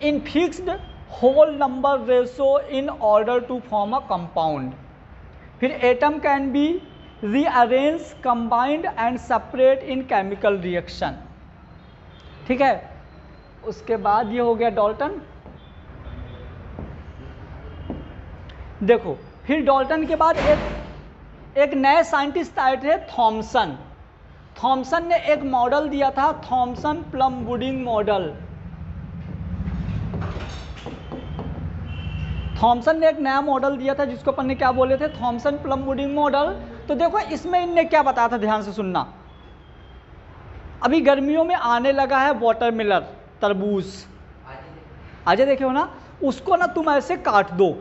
in fixed whole number ratio in order to form a compound. फिर atom can be rearrange, combined and separate in chemical reaction, ठीक है। उसके बाद ये हो गया Dalton. देखो फिर डाल्टन के बाद एक नए साइंटिस्ट आए थे, थॉमसन। थॉमसन ने एक मॉडल दिया था, Thomson plum pudding model. Thomson ने एक नया मॉडल दिया था जिसको अपन ने क्या बोले थे, थॉमसन प्लम पुडिंग मॉडल। तो देखो इसमें इनने क्या बताया था, ध्यान से सुनना। अभी गर्मियों में आने लगा है वाटरमेलन, तरबूज, आज देखे हो ना, उसको ना तुम ऐसे काट दो।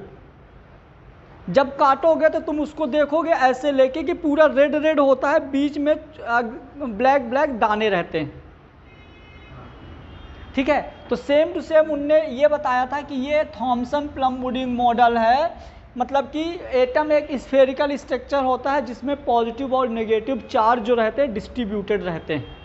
जब काटोगे तो तुम उसको देखोगे ऐसे लेके कि पूरा रेड रेड होता है, बीच में ब्लैक ब्लैक दाने रहते हैं, ठीक है। तो सेम टू सेम उनने ये बताया था कि ये थॉमसन प्लम पुडिंग मॉडल है। मतलब कि एटम एक स्फेरिकल स्ट्रक्चर होता है जिसमें पॉजिटिव और नेगेटिव चार्ज जो रहते हैं डिस्ट्रीब्यूटेड रहते हैं।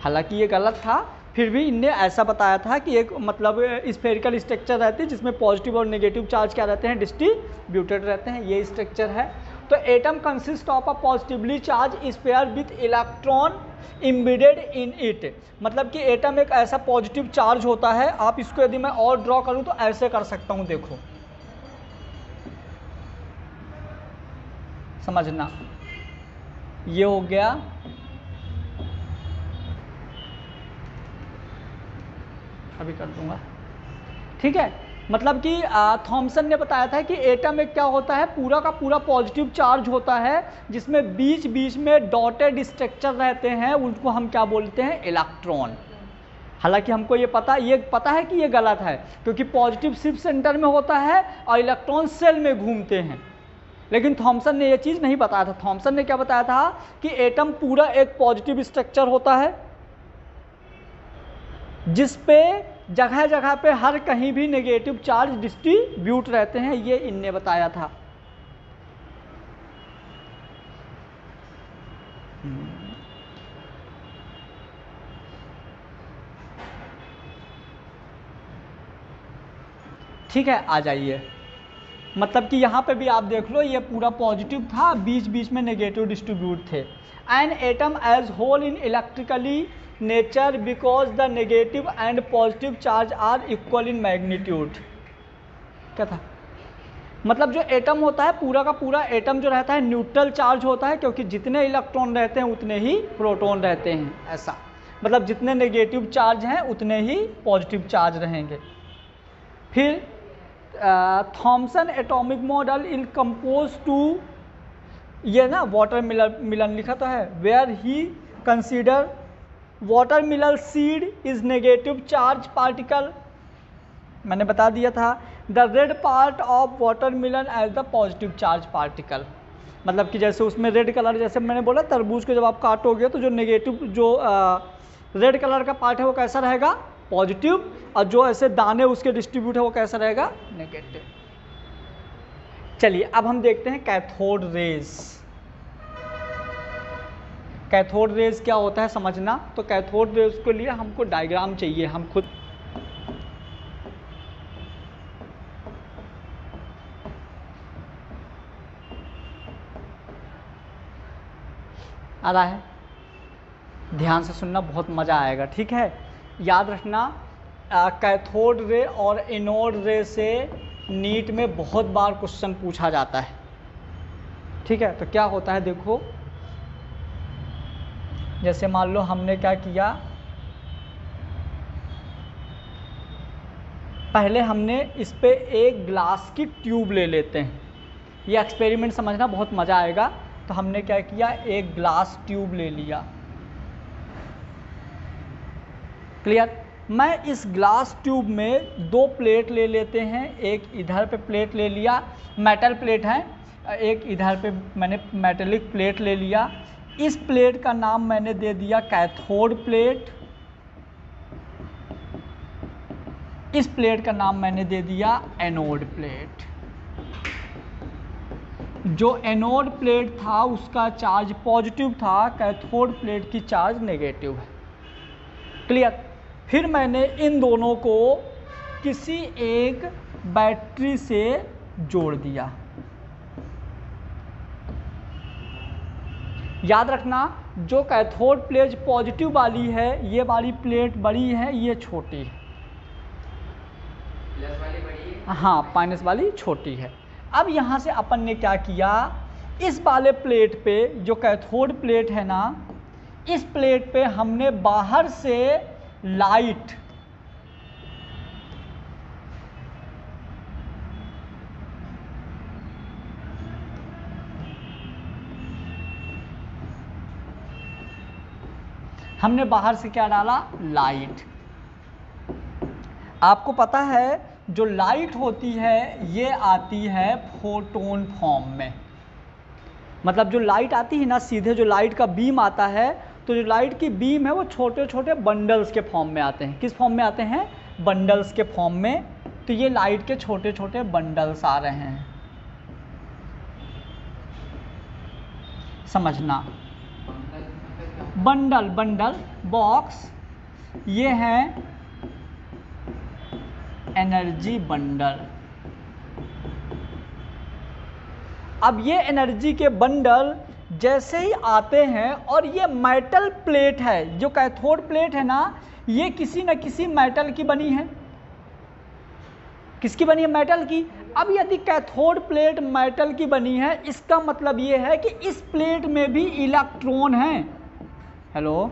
हालांकि ये गलत था, फिर भी इनने ऐसा बताया था कि एक मतलब स्फेरिकल स्ट्रक्चर रहती है जिसमें पॉजिटिव और नेगेटिव चार्ज क्या रहते हैं, डिस्ट्रीब्यूटेड रहते हैं, ये स्ट्रक्चर है। तो atom consist of a positively charge sphere with electron embedded in it. मतलब कि एटम एक ऐसा पॉजिटिव चार्ज होता है। आप इसको यदि मैं और ड्रॉ करूं तो ऐसे कर सकता हूं, देखो समझना, ये हो गया अभी कर दूंगा, ठीक है। मतलब कि थॉमसन ने बताया था कि एटम एक क्या होता है, पूरा का पूरा पॉजिटिव चार्ज होता है, जिसमें बीच बीच में डॉटेड स्ट्रक्चर रहते हैं, उनको हम क्या बोलते हैं, इलेक्ट्रॉन। हालांकि हमको ये पता है कि ये गलत है, क्योंकि पॉजिटिव सिर्फ सेंटर में होता है और इलेक्ट्रॉन सेल में घूमते हैं, लेकिन थॉमसन ने ये चीज़ नहीं बताया था। थॉमसन ने क्या बताया था कि एटम पूरा एक पॉजिटिव स्ट्रक्चर होता है, जिस पे जगह जगह पे हर कहीं भी नेगेटिव चार्ज डिस्ट्रीब्यूट रहते हैं, ये इनने बताया था। ठीक है, आ जाइए। मतलब कि यहाँ पे भी आप देख लो, ये पूरा पॉजिटिव था, बीच बीच में नेगेटिव डिस्ट्रीब्यूट थे। An atom as whole in electrically nature because the negative and positive charge are equal in magnitude. क्या था, मतलब जो एटम होता है, पूरा का पूरा एटम जो रहता है न्यूट्रल चार्ज होता है, क्योंकि जितने इलेक्ट्रॉन रहते हैं उतने ही प्रोटॉन रहते हैं, ऐसा। मतलब जितने नेगेटिव चार्ज हैं उतने ही पॉजिटिव चार्ज रहेंगे। फिर Thomson atomic model in compose to, ये ना वाटर मिलन लिखा तो है, where he consider water melon seed is negative charge particle. मैंने बता दिया था, the red part of water melon as the positive charge particle. मतलब कि जैसे उसमें रेड कलर, जैसे मैंने बोला तरबूज को जब आप काटोगे तो जो नेगेटिव जो रेड कलर का पार्ट है वो कैसा रहेगा, पॉजिटिव, और जो ऐसे दाने उसके डिस्ट्रीब्यूट है वो कैसा रहेगा, नेगेटिव। चलिए अब हम देखते हैं कैथोड रेज। कैथोड रेज क्या होता है समझना, तो कैथोड रेज के लिए हमको डायग्राम चाहिए, हम खुद आ रहा है, ध्यान से सुनना, बहुत मज़ा आएगा, ठीक है। याद रखना, कैथोड रे और एनोड रे से नीट में बहुत बार क्वेश्चन पूछा जाता है, ठीक है। तो क्या होता है देखो, जैसे मान लो हमने क्या किया, पहले हमने इस पे एक ग्लास की ट्यूब ले लेते हैं, ये एक्सपेरिमेंट समझना, बहुत मज़ा आएगा। तो हमने क्या किया, एक ग्लास ट्यूब ले लिया, क्लियर। मैं इस ग्लास ट्यूब में दो प्लेट ले लेते हैं, एक इधर पे प्लेट ले लिया, मेटल प्लेट है, एक इधर पे मैंने मेटेलिक प्लेट ले लिया। इस प्लेट का नाम मैंने दे दिया कैथोड प्लेट, इस प्लेट का नाम मैंने दे दिया एनोड प्लेट। जो एनोड प्लेट था उसका चार्ज पॉजिटिव था, कैथोड प्लेट की चार्ज नेगेटिव है, क्लियर। फिर मैंने इन दोनों को किसी एक बैटरी से जोड़ दिया। याद रखना, जो कैथोड प्लेट पॉजिटिव वाली है, ये वाली प्लेट बड़ी है, ये छोटी है, प्लस वाली बड़ी है, हाँ, माइनस वाली छोटी है। अब यहाँ से अपन ने क्या किया, इस वाले प्लेट पे, जो कैथोड प्लेट है ना, इस प्लेट पे हमने बाहर से लाइट, हमने बाहर से क्या डाला, लाइट। आपको पता है जो लाइट होती है ये आती है फोटोन फॉर्म में। मतलब जो लाइट आती है ना, सीधे जो लाइट का बीम आता है, तो जो लाइट की बीम है वो छोटे छोटे बंडल्स के फॉर्म में आते हैं। किस फॉर्म में आते हैं, बंडल्स के फॉर्म में। तो ये लाइट के छोटे छोटे बंडल्स आ रहे हैं, समझना। बंडल, बंडल, बॉक्स, ये है एनर्जी बंडल। अब ये एनर्जी के बंडल जैसे ही आते हैं, और ये मेटल प्लेट है, जो कैथोड प्लेट है ना, ये किसी न किसी मेटल की बनी है। किसकी बनी है, मेटल की। अब यदि कैथोड प्लेट मेटल की बनी है, इसका मतलब ये है कि इस प्लेट में भी इलेक्ट्रॉन हैं। हेलो,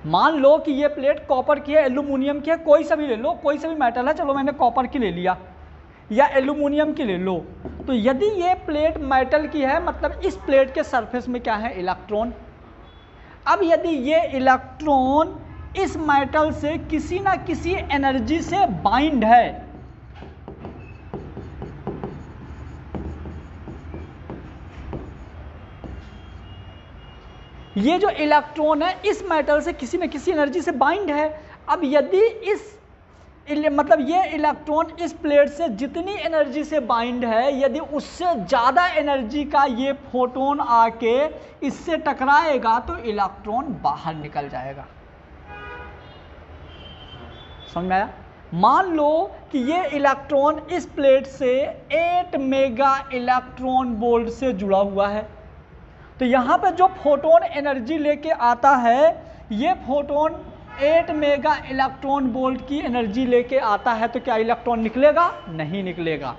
मान लो कि ये प्लेट कॉपर की है, एल्यूमिनियम की है, कोई सा भी ले लो, कोई सा भी मेटल है, चलो मैंने कॉपर की ले लिया या एल्यूमिनियम की ले लो। तो यदि ये प्लेट मेटल की है, मतलब इस प्लेट के सरफेस में क्या है, इलेक्ट्रॉन। अब यदि ये इलेक्ट्रॉन इस मेटल से किसी ना किसी एनर्जी से बाइंड है, ये जो इलेक्ट्रॉन है इस मेटल से किसी न किसी एनर्जी से बाइंड है। अब यदि मतलब ये इलेक्ट्रॉन इस प्लेट से जितनी एनर्जी से बाइंड है, यदि उससे ज़्यादा एनर्जी का ये फोटोन आके इससे टकराएगा तो इलेक्ट्रॉन बाहर निकल जाएगा। समझ में आया? मान लो कि ये इलेक्ट्रॉन इस प्लेट से 8 मेगा इलेक्ट्रॉन वोल्ट से जुड़ा हुआ है, तो यहाँ पे जो फोटोन एनर्जी लेके आता है, ये फोटोन 8 मेगा इलेक्ट्रॉन वोल्ट की एनर्जी लेके आता है, तो क्या इलेक्ट्रॉन निकलेगा? नहीं निकलेगा।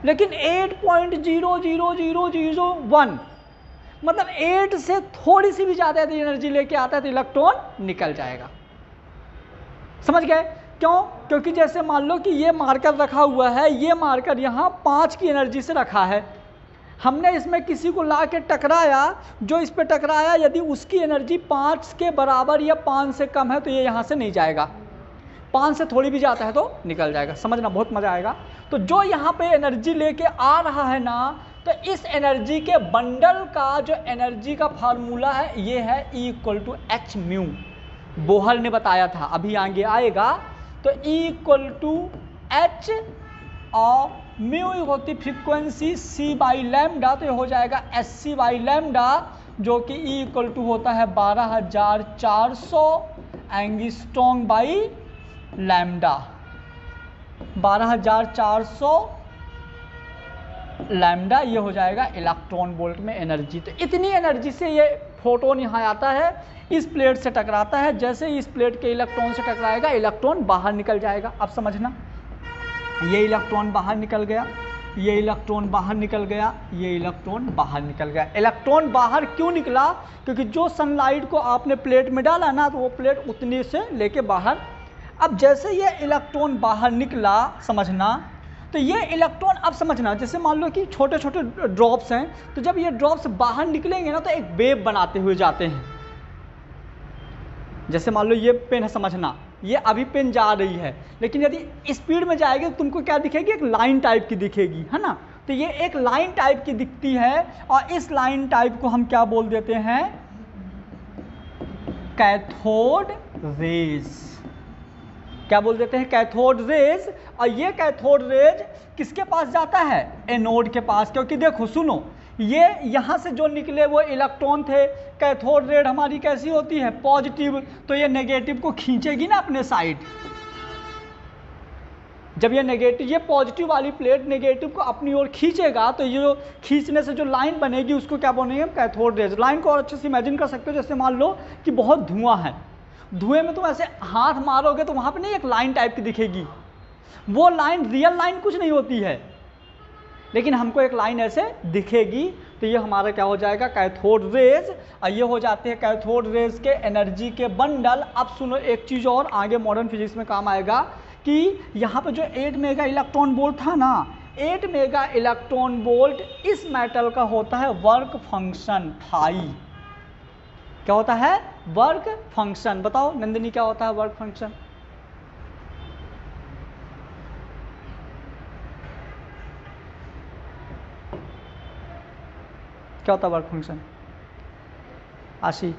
लेकिन 8.00001 मतलब 8 से थोड़ी सी भी ज़्यादा यदि एनर्जी लेके आता है तो इलेक्ट्रॉन निकल जाएगा। समझ गए? क्यों? क्योंकि जैसे मान लो कि ये मार्कर रखा हुआ है, ये मार्कर यहाँ 5 की एनर्जी से रखा है, हमने इसमें किसी को ला के टकराया, जो इस पे टकराया यदि उसकी एनर्जी 5 के बराबर या 5 से कम है तो ये यहाँ से नहीं जाएगा, 5 से थोड़ी भी जाता है तो निकल जाएगा। समझना, बहुत मज़ा आएगा। तो जो यहाँ पे एनर्जी लेके आ रहा है ना, तो इस एनर्जी के बंडल का जो एनर्जी का फार्मूला है ये है E=h²। बोहर ने बताया था, अभी आगे आएगा। तो E=h और म्यू होती फ्रीक्वेंसी c/λ, तो ये हो जाएगा hc/λ, जो कि E होता है 12,400 एंगस्ट्रॉम बाई लैम्डा। 12,400 लैम्डा ये हो जाएगा इलेक्ट्रॉन वोल्ट में एनर्जी। तो इतनी एनर्जी से ये फोटोन यहाँ आता है, इस प्लेट से टकराता है, जैसे ही इस प्लेट के इलेक्ट्रॉन से टकराएगा इलेक्ट्रॉन बाहर निकल जाएगा। अब समझना, ये इलेक्ट्रॉन बाहर निकल गया, ये इलेक्ट्रॉन बाहर निकल गया, ये इलेक्ट्रॉन बाहर निकल गया। इलेक्ट्रॉन बाहर क्यों निकला? क्योंकि जो सनलाइट को आपने प्लेट में डाला ना, तो वो प्लेट उतने से लेके बाहर। अब जैसे ये इलेक्ट्रॉन बाहर निकला, समझना, तो ये इलेक्ट्रॉन, अब समझना, जैसे मान लो कि छोटे छोटे ड्रॉप्स हैं, तो जब ये ड्रॉप्स बाहर निकलेंगे ना तो एक वेव बनाते हुए जाते हैं। जैसे मान लो ये पेन है, समझना, ये अभी पेन जा रही है, लेकिन यदि स्पीड में जाएगी तो तुमको क्या दिखेगी? एक लाइन टाइप की दिखेगी, है ना। तो ये एक लाइन टाइप की दिखती है, और इस लाइन टाइप को हम क्या बोल देते हैं? Cathode rays. क्या बोल देते हैं? Cathode rays. और ये कैथोड रेज किसके पास जाता है? एनोड के पास। क्योंकि देखो, सुनो, ये यहाँ से जो निकले वो इलेक्ट्रॉन थे, कैथोड रेड हमारी कैसी होती है? पॉजिटिव, तो ये नेगेटिव को खींचेगी ना अपने साइड। जब ये नेगेटिव, ये पॉजिटिव वाली प्लेट नेगेटिव को अपनी ओर खींचेगा, तो ये जो खींचने से जो लाइन बनेगी उसको क्या बोलेंगे? Cathode rays. लाइन को और अच्छे से इमेजिन कर सकते हो, जैसे मान लो कि बहुत धुआं है, धुएं में तुम ऐसे हाथ मारोगे तो वहाँ पे नहीं एक लाइन टाइप की दिखेगी, वो लाइन रियल लाइन कुछ नहीं होती है, लेकिन हमको एक लाइन ऐसे दिखेगी। तो ये हमारा क्या हो जाएगा? Cathode rays. और ये हो जाते हैं कैथोड रेज के एनर्जी के बंडल। अब सुनो एक चीज़ और, आगे मॉडर्न फिजिक्स में काम आएगा, कि यहाँ पे जो 8 मेगा इलेक्ट्रॉन वोल्ट था ना, 8 मेगा इलेक्ट्रॉन वोल्ट इस मेटल का होता है वर्क फंक्शन फाई। क्या होता है? Work function. बताओ नंदिनी, क्या होता है वर्क फंक्शन? क्या होता है वर्क फंक्शन? आशी,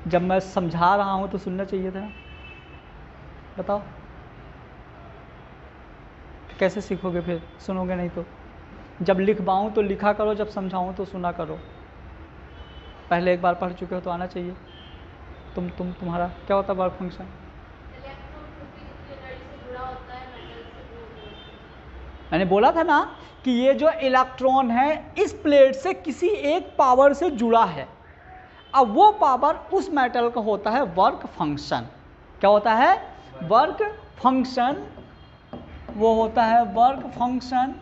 जब मैं समझा रहा हूं तो सुनना चाहिए था, बताओ। कैसे सीखोगे फिर? सुनोगे नहीं तो। जब लिखवाऊं तो लिखा करो, जब समझाऊं तो सुना करो। पहले एक बार पढ़ चुके हो तो आना चाहिए। तुम्हारा क्या होता है वर्क फंक्शन? मैंने बोला था ना कि ये जो इलेक्ट्रॉन है इस प्लेट से किसी एक पावर से जुड़ा है, अब वो पावर उस मेटल का होता है वर्क फंक्शन। क्या होता है? Work function. वो होता है वर्क फंक्शन।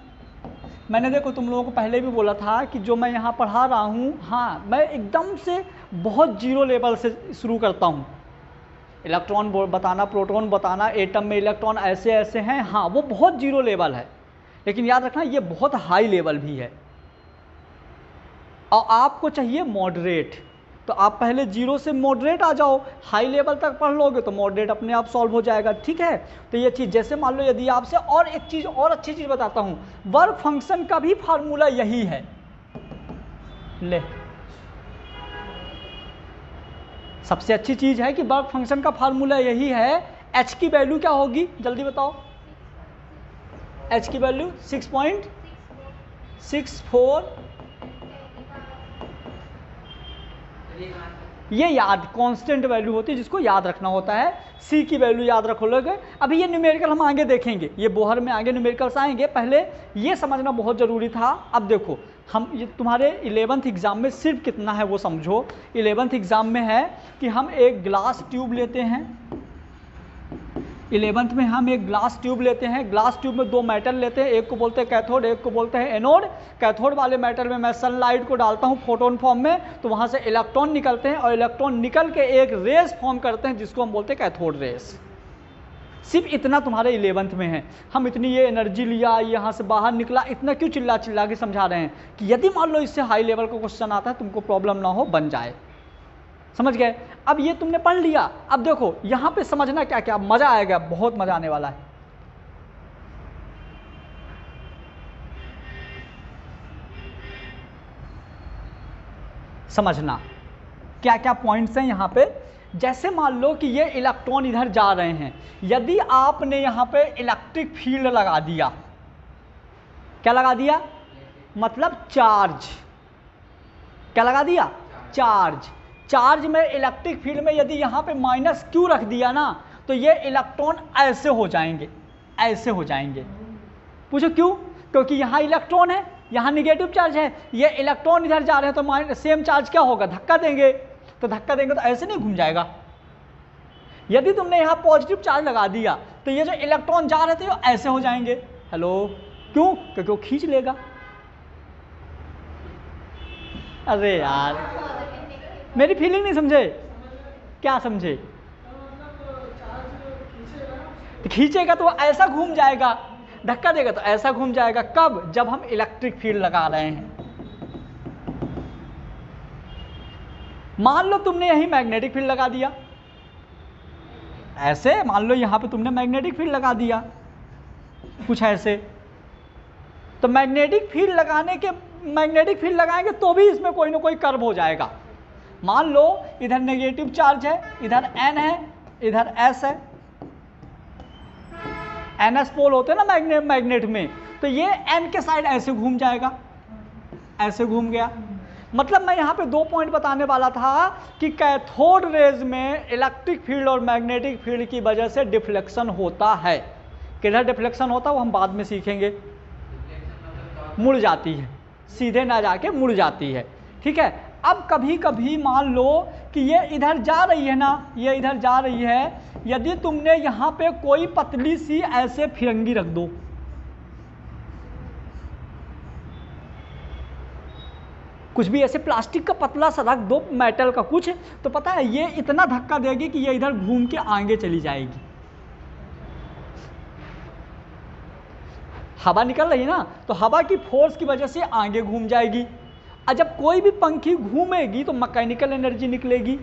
मैंने देखो तुम लोगों को पहले भी बोला था कि जो मैं यहाँ पढ़ा रहा हूँ, हाँ मैं एकदम से बहुत जीरो लेवल से शुरू करता हूँ। इलेक्ट्रॉन बताना, प्रोटॉन बताना, एटम में इलेक्ट्रॉन ऐसे ऐसे हैं, हाँ वो बहुत जीरो लेवल है, लेकिन याद रखना ये बहुत हाई लेवल भी है। और आपको चाहिए मॉडरेट, तो आप पहले जीरो से मॉडरेट आ जाओ, हाई लेवल तक पढ़ लोगे तो मॉडरेट अपने आप सॉल्व हो जाएगा। ठीक है, तो ये चीज़, जैसे मान लो यदि आपसे और एक चीज़ और अच्छी चीज़ बताता हूँ, वर्क फंक्शन का भी फार्मूला यही है। ले, सबसे अच्छी चीज़ है कि वर्क फंक्शन का फार्मूला यही है। एच की वैल्यू क्या होगी, जल्दी बताओ। एच की वैल्यू 6.64, ये याद कांस्टेंट वैल्यू होती है जिसको याद रखना होता है। सी की वैल्यू याद रखो लोग। अभी ये न्यूमेरिकल हम आगे देखेंगे, ये बोहर में आगे न्यूमेरिकल्स आएंगे, पहले ये समझना बहुत ज़रूरी था। अब देखो हम ये तुम्हारे 11th एग्ज़ाम में सिर्फ कितना है वो समझो। 11th एग्ज़ाम में है कि हम एक ग्लास ट्यूब लेते हैं, 11th में हम एक ग्लास ट्यूब लेते हैं, ग्लास ट्यूब में दो मेटल लेते हैं, एक को बोलते हैं कैथोड, एक को बोलते हैं एनोड। कैथोड वाले मेटल में मैं सनलाइट को डालता हूँ फोटोन फॉर्म में, तो वहाँ से इलेक्ट्रॉन निकलते हैं और इलेक्ट्रॉन निकल के एक रेस फॉर्म करते हैं जिसको हम बोलते हैं कैथोड रेस। सिर्फ इतना तुम्हारे 11th में है। हम इतनी ये एनर्जी लिया, यहाँ से बाहर निकला, इतना क्यों चिल्ला चिल्ला के समझा रहे हैं कि यदि मान लो इससे हाई लेवल का क्वेश्चन आता है, तुमको प्रॉब्लम ना हो, बन जाए। समझ गए? अब ये तुमने पढ़ लिया, अब देखो यहाँ पे समझना क्या क्या, मज़ा आएगा, बहुत मज़ा आने वाला है। समझना क्या क्या पॉइंट्स हैं यहाँ पे। जैसे मान लो कि ये इलेक्ट्रॉन इधर जा रहे हैं, यदि आपने यहाँ पे इलेक्ट्रिक फील्ड लगा दिया, क्या लगा दिया, मतलब चार्ज, क्या लगा दिया, चार्ज। चार्ज में इलेक्ट्रिक फील्ड में यदि यहाँ पे माइनस क्यू रख दिया ना, तो ये इलेक्ट्रॉन ऐसे हो जाएंगे, ऐसे हो जाएंगे। पूछो क्यों? क्योंकि यहाँ इलेक्ट्रॉन है, यहाँ निगेटिव चार्ज है, ये इलेक्ट्रॉन इधर जा रहे हैं, तो सेम चार्ज क्या होगा, धक्का देंगे, तो धक्का देंगे तो ऐसे नहीं घूम जाएगा। यदि तुमने यहाँ पॉजिटिव चार्ज लगा दिया तो ये जो इलेक्ट्रॉन जा रहे थे वो ऐसे हो जाएंगे। हेलो, क्यों? क्योंकि वो खींच लेगा। अरे यार, मेरी फीलिंग नहीं समझे, क्या समझे? खींचेगा तो ऐसा घूम जाएगा, धक्का देगा तो ऐसा घूम जाएगा। कब? जब हम इलेक्ट्रिक फील्ड लगा रहे हैं। मान लो तुमने यही मैग्नेटिक फील्ड लगा दिया, ऐसे मान लो यहाँ पे तुमने मैग्नेटिक फील्ड लगा दिया, कुछ ऐसे, तो मैग्नेटिक फील्ड लगाएंगे तो भी इसमें कोई ना कोई कर्व हो जाएगा। मान लो इधर नेगेटिव चार्ज है, इधर N है, इधर S है, NS पोल होते हैं ना मैग्नेट में, तो ये N के साइड ऐसे घूम जाएगा, ऐसे घूम गया। मतलब मैं यहाँ पे दो पॉइंट बताने वाला था कि कैथोड रेज में इलेक्ट्रिक फील्ड और मैग्नेटिक फील्ड की वजह से डिफ्लेक्शन होता है। किधर डिफ्लेक्शन होता है वो हम बाद में सीखेंगे। मुड़ जाती है, सीधे ना जाके मुड़ जाती है। ठीक है, अब कभी कभी मान लो कि ये इधर जा रही है ना, ये इधर जा रही है, यदि तुमने यहाँ पे कोई पतली सी ऐसे फिरंगी रख दो, कुछ भी ऐसे प्लास्टिक का पतला सा रख दो, मेटल का कुछ, तो पता है ये इतना धक्का देगी कि ये इधर घूम के आगे चली जाएगी। हवा निकल रही है ना, तो हवा की फोर्स की वजह से आगे घूम जाएगी। और जब कोई भी पंखी घूमेगी तो मैकेनिकल एनर्जी निकलेगी,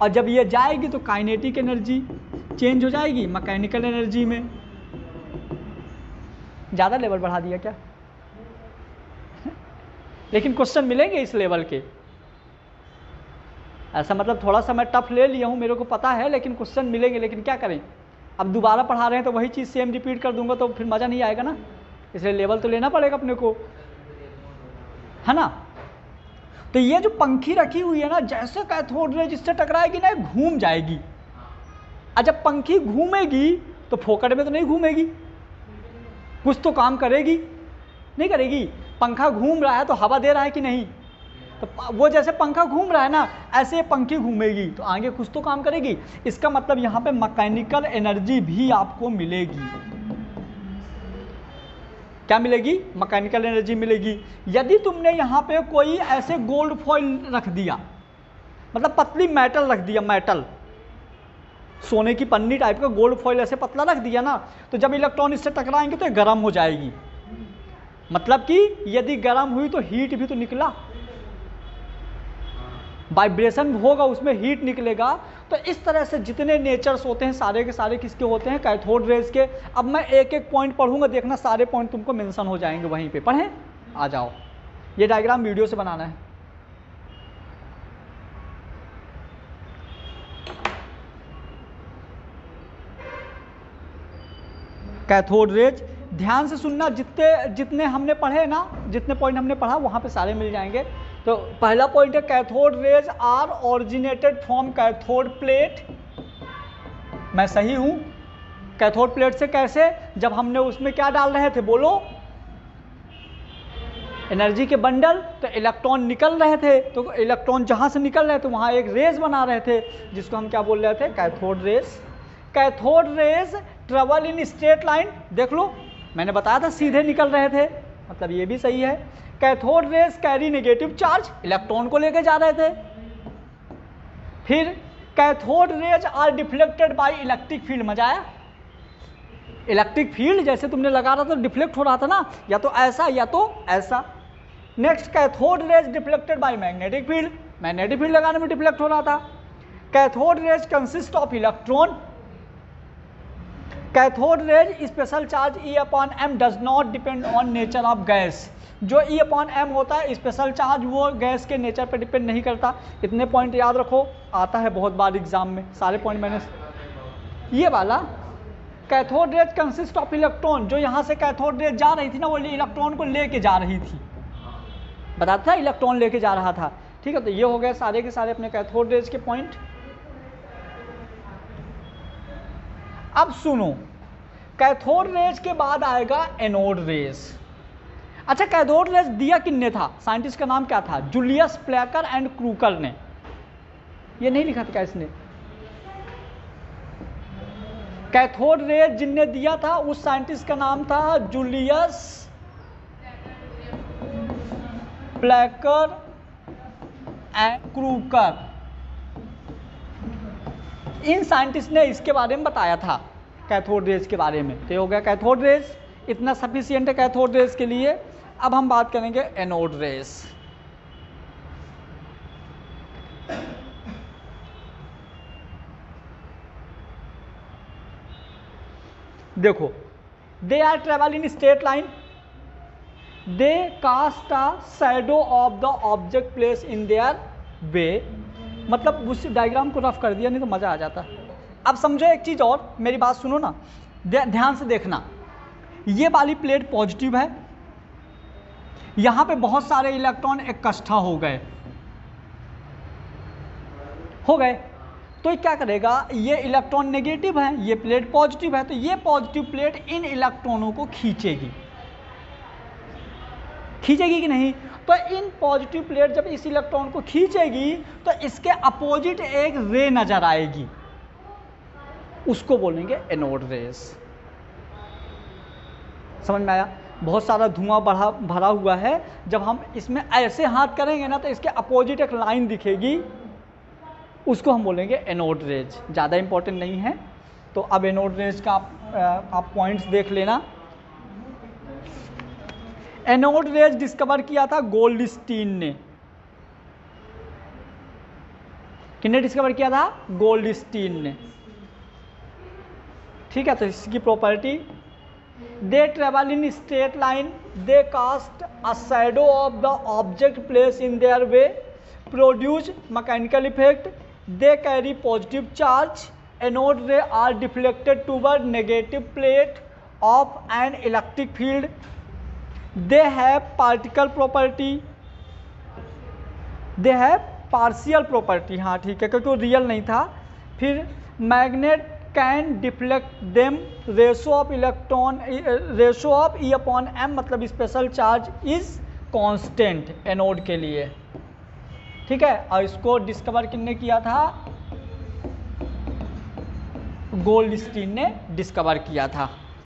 और जब ये जाएगी तो काइनेटिक एनर्जी चेंज हो जाएगी मैकेनिकल एनर्जी में। ज़्यादा लेवल बढ़ा दिया क्या? लेकिन क्वेश्चन मिलेंगे इस लेवल के, ऐसा मतलब थोड़ा सा मैं टफ ले लिया हूँ, मेरे को पता है, लेकिन क्वेश्चन मिलेंगे। लेकिन क्या करें, अब दोबारा पढ़ा रहे हैं तो वही चीज़ सेम रिपीट कर दूंगा तो फिर मज़ा नहीं आएगा ना, इसलिए लेवल तो लेना पड़ेगा अपने को, है ना। तो ये जो पंखी रखी हुई है ना, जैसे कैथोड रे जिससे टकराएगी ना घूम जाएगी। और जब पंखी घूमेगी तो फोकट में तो नहीं घूमेगी, कुछ तो काम करेगी, नहीं करेगी। पंखा घूम रहा है तो हवा दे रहा है कि नहीं, तो वो जैसे पंखा घूम रहा है ना, ऐसे पंखी घूमेगी तो आगे कुछ तो काम करेगी। इसका मतलब यहाँ पे मैकेनिकल एनर्जी भी आपको मिलेगी। क्या मिलेगी, मैकेनिकल एनर्जी मिलेगी। यदि तुमने यहाँ पे कोई ऐसे गोल्ड फॉइल रख दिया, मतलब पतली मेटल रख दिया, मेटल सोने की पन्नी टाइप का गोल्ड फॉइल ऐसे पतला रख दिया ना, तो जब इलेक्ट्रॉन इससे टकराएंगे तो ये गर्म हो जाएगी। मतलब कि यदि गर्म हुई तो हीट भी तो निकला, वाइब्रेशन होगा उसमें हीट निकलेगा। तो इस तरह से जितने नेचर्स होते हैं सारे के सारे किसके होते हैं, कैथोड रेज के। अब मैं एक एक पॉइंट पढ़ूंगा, देखना सारे पॉइंट तुमको मेंशन हो जाएंगे वहीं पे। पढ़ें, आ जाओ, ये डायग्राम वीडियो से बनाना है। कैथोड रेज, ध्यान से सुनना, जितने हमने पढ़े ना, जितने पॉइंट हमने पढ़ा वहाँ पे सारे मिल जाएंगे। तो पहला पॉइंट है cathode rays are originated from cathode plate. मैं सही हूँ? कैथोड प्लेट से कैसे, जब हमने उसमें क्या डाल रहे थे, बोलो, एनर्जी के बंडल, तो इलेक्ट्रॉन निकल रहे थे, तो इलेक्ट्रॉन जहाँ से निकल रहे थे वहाँ एक रेज बना रहे थे, जिसको हम क्या बोल रहे थे, cathode rays. Cathode rays travel in straight line, देख लो मैंने बताया था सीधे निकल रहे थे, मतलब ये भी सही है। Cathode rays carry negative charge, electron को लेके जा रहे थे। फिर cathode rays are deflected by electric field, मजा आया? इलेक्ट्रिक फील्ड जैसे तुमने लगा रहा था डिफ्लेक्ट हो रहा था ना, या तो ऐसा या तो ऐसा। Next cathode rays deflected by magnetic field, magnetic field लगाने में डिफ्लेक्ट हो रहा था। Cathode rays consist of electron. Cathode rays special charge E/m does not depend on nature of gas. जो E/m होता है स्पेशल चार्ज, वो गैस के नेचर पर डिपेंड नहीं करता। इतने पॉइंट याद रखो, आता है बहुत बार एग्जाम में, सारे पॉइंट मैंने ये वाला। Cathode rays consist of electron, जो यहाँ से कैथोड रेज जा रही थी ना, वो इलेक्ट्रॉन को लेके जा रही थी, बताता था इलेक्ट्रॉन लेके जा रहा था। ठीक है, तो ये हो गए सारे के सारे अपने कैथोड रेज के पॉइंट। अब सुनो, कैथोड रेज के बाद आएगा एनोड रेज। अच्छा, कैथोड रेज दिया किसने था, साइंटिस्ट का नाम क्या था, जूलियस प्लैकर एंड क्रूकर ने। ये नहीं लिखा था क्या इसने? कैथोड रेज जिनने दिया था उस साइंटिस्ट का नाम था जूलियस प्लैकर एंड क्रूकर। इन साइंटिस्ट ने इसके बारे में बताया था, कैथोड रेज के बारे में। तो हो गया कैथोड रेज, इतना सफिशिएंट है कैथोड रेज के लिए। अब हम बात करेंगे एनोड रेज। देखो, they are travel in straight line, they cast a shadow of the object place in their way. मतलब उस डायग्राम को रफ कर दिया, नहीं तो मजा आ जाता। अब समझो एक चीज और, मेरी बात सुनो ना, ध्यान से देखना। ये वाली प्लेट पॉजिटिव है, यहां पे बहुत सारे इलेक्ट्रॉन इकट्ठा हो गए, तो ये क्या करेगा, ये इलेक्ट्रॉन नेगेटिव है, ये प्लेट पॉजिटिव है, तो ये पॉजिटिव प्लेट इन इलेक्ट्रॉनों को खींचेगी कि नहीं? तो इन पॉजिटिव प्लेट जब इस इलेक्ट्रॉन को खींचेगी तो इसके अपोजिट एक रे नजर आएगी, उसको बोलेंगे एनोड रेज। समझ में आया? बहुत सारा धुआं भरा हुआ है, जब हम इसमें ऐसे हाथ करेंगे ना तो इसके अपोजिट एक लाइन दिखेगी, उसको हम बोलेंगे एनोड रेज। ज़्यादा इंपॉर्टेंट नहीं है। तो अब एनोड रेज का आप पॉइंट्स देख लेना। एनोड रेज डिस्कवर किया था गोल्डस्टीन ने। किसने डिस्कवर किया था? गोल्डस्टीन ने। ठीक है, तो इसकी property, they travel in straight line, they cast a shadow of the object place in their way, produce mechanical effect, they carry positive charge, anode ray are deflected toward negative plate of an electric field, they have particle property, they have partial property। हाँ ठीक है, क्योंकि वो real नहीं था। फिर magnet can deflect them, ratio of electron, ratio of E/m, मतलब special charge is constant anode के लिए। ठीक है, और इसको डिस्कवर किसने किया था? गोल्डस्टीन ने डिस्कवर किया था।